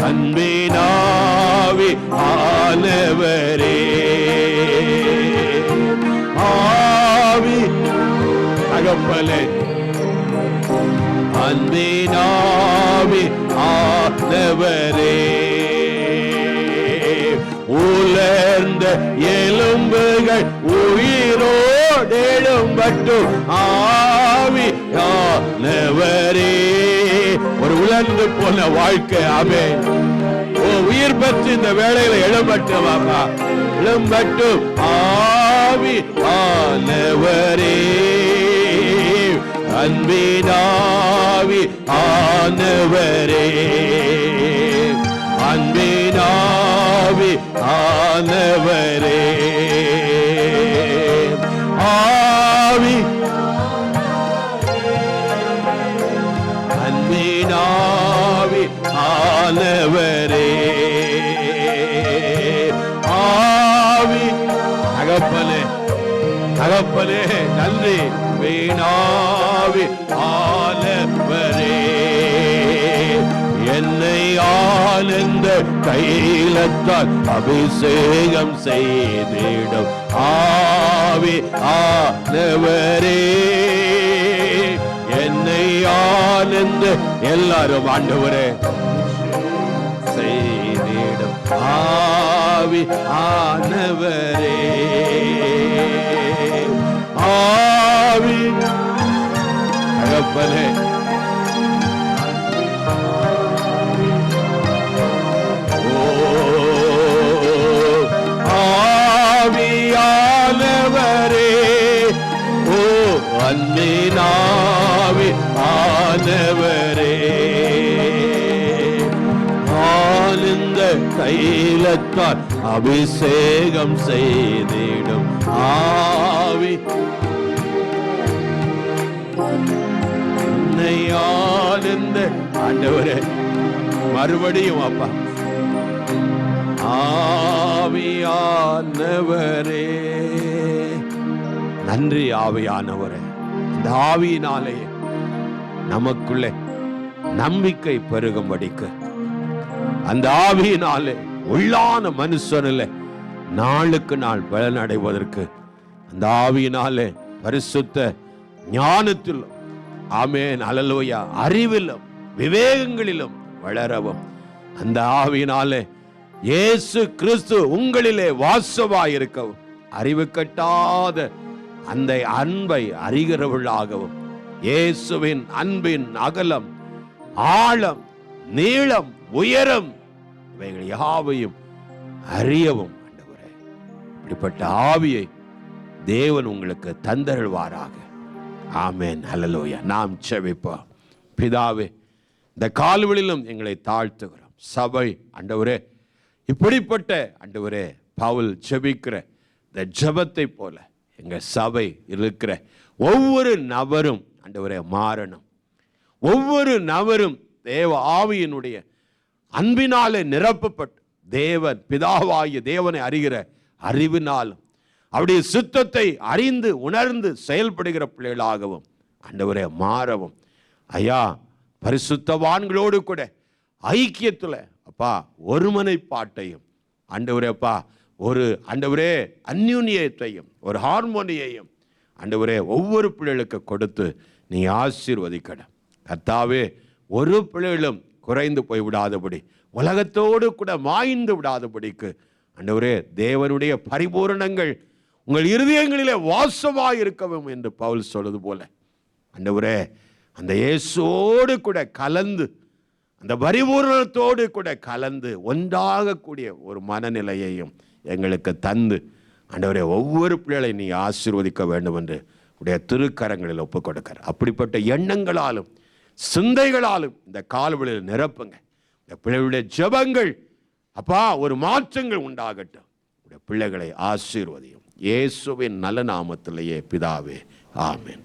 அன்பினாவி ஆனவரே, ஆவி தகப்பனே, அன்பினாவி ஆனவரே. உலர்ந்த எலும்புகள் உயிரோடு எழும்பட்டும் ஆவி ஆனவரே. ஒரு உலர்ந்து போன வாழ்க்கை, ஆமென், உயிர் பெற்று இந்த வேளையில எழும்பட்டும் அப்பா, எழும்பட்டும் ஆவி ஆனவரே, அன்பினாவி ஆனவரே, அன்பினாவி ஆனவரே, ஆவி அன்பினாவி ஆனவரே, ஆவி தகப்பனே, தகப்பனே நன்றி, வீணாவி ஆனவரே, என்னை ஆனந்த தைலத்தால் அபிஷேகம் செய்திடும் ஆவி ஆனவரே, என்னை ஆனந்த எல்லாரும் ஆண்டவரே செய்திடும் ஆவி ஆனவரே, ஆவி தகப்பனே, ஆவியானவரே, ஓ அன்பினாவி ஆனவரே, ஆனந்த தைலத்தால் அபிஷேகம் செய்திடும் ஆவி, ஆனந்த ஆண்டவரே, மறுபடியும் அப்பா ஆவியானவரே, நன்றி ஆவியானவரே. இந்த ஆவியினாலே நமக்குள்ளே நம்பிக்கை பெருகும்படிக்கு, அந்த ஆவியினாலே உள்ளான மனுஷனில் நாளுக்கு நாள் பலன் அடைவதற்கு, அந்த ஆவியினாலே பரிசுத்த ஞானத்திலும், ஆமென் அல்லேலூயா, அறிவிலும் விவேகங்களிலும் வளரவும், அந்த ஆவியினாலே இயேசு கிறிஸ்து உங்களிலே வாசமாயிருக்கவும், அறிவு கட்டாத அந்த அன்பை அறிகிறவர்களாகவும், இயேசுவின் அன்பின் அகலம் ஆழம் நீளம் உயரம் இவைகள் யாவையும் அறியவும் ஆண்டவரே, இப்படிப்பட்ட ஆவியை தேவன் உங்களுக்கு தந்தருள்வாராக. ஆமென் அல்லேலூயா. நாம் செபிப்போம். பிதாவே, இந்த கால்வெளியிலும் எங்களை தாழ்த்துகிறோம். சபை ஆண்டவரே, இப்படிப்பட்ட ஆண்டவரே பவுல் ஜெபிக்கிற இந்த ஜெபத்தை போல எங்க சபை இருக்கிற ஒவ்வொரு நபரும் ஆண்டவரே மாறணும். ஒவ்வொரு நபரும் தேவ ஆவியினுடைய அன்பினாலே நிரப்பப்பட்டு தேவன் பிதாவாகிய தேவனை அறிகிற அறிவினாலும் அவருடைய சித்தத்தை அறிந்து உணர்ந்து செயல்படுகிற பிள்ளைகளாகவும் ஆண்டவரே மாறவும். ஐயா, பரிசுத்தவான்களோடு கூட ஐக்கியத்தில் அப்பா ஒருமனைப்பாட்டையும் ஆண்டவரே அப்பா ஒரு ஆண்டவரே அந்யுன்யத்தையும் ஒரு ஹார்மோனியையும் ஆண்டவரே ஒவ்வொரு பிள்ளைகளுக்கு கொடுத்து நீ ஆசீர்வதிக்கணும். கர்த்தாவே, ஒரு பிள்ளைகளும் குறைந்து போய் விடாதபடி, உலகத்தோடு கூட மாய்ந்து விடாதபடிக்கு ஆண்டவரே தேவனுடைய பரிபூரணங்கள் உங்கள் இருதயங்களிலே வாசமாய் இருக்கவும் என்று பவுல் சொல்வது போல ஆண்டவரே அந்த இயேசுவோடு கூட கலந்து, அந்த பரிபூரணத்தோடு கூட கலந்து ஒன்றாகக்கூடிய ஒரு மனநிலையையும் எங்களுக்கு தந்து ஆண்டவரே ஒவ்வொரு பிள்ளைகளை நீ ஆசீர்வதிக்க வேண்டும் என்று உடைய திருக்கரங்களில் ஒப்புக் கொடுக்கிற அப்படிப்பட்ட எண்ணங்களாலும் சிந்தைகளாலும் இந்த கால்வெளியில் நிரப்புங்க. இந்த பிள்ளைகளுடைய ஜெபங்கள் அப்பா ஒரு மாற்றங்கள் உண்டாகட்டும். பிள்ளைகளை ஆசீர்வதியும். இயேசுவின் நல்ல நாமத்திலேயே பிதாவே, ஆமென்.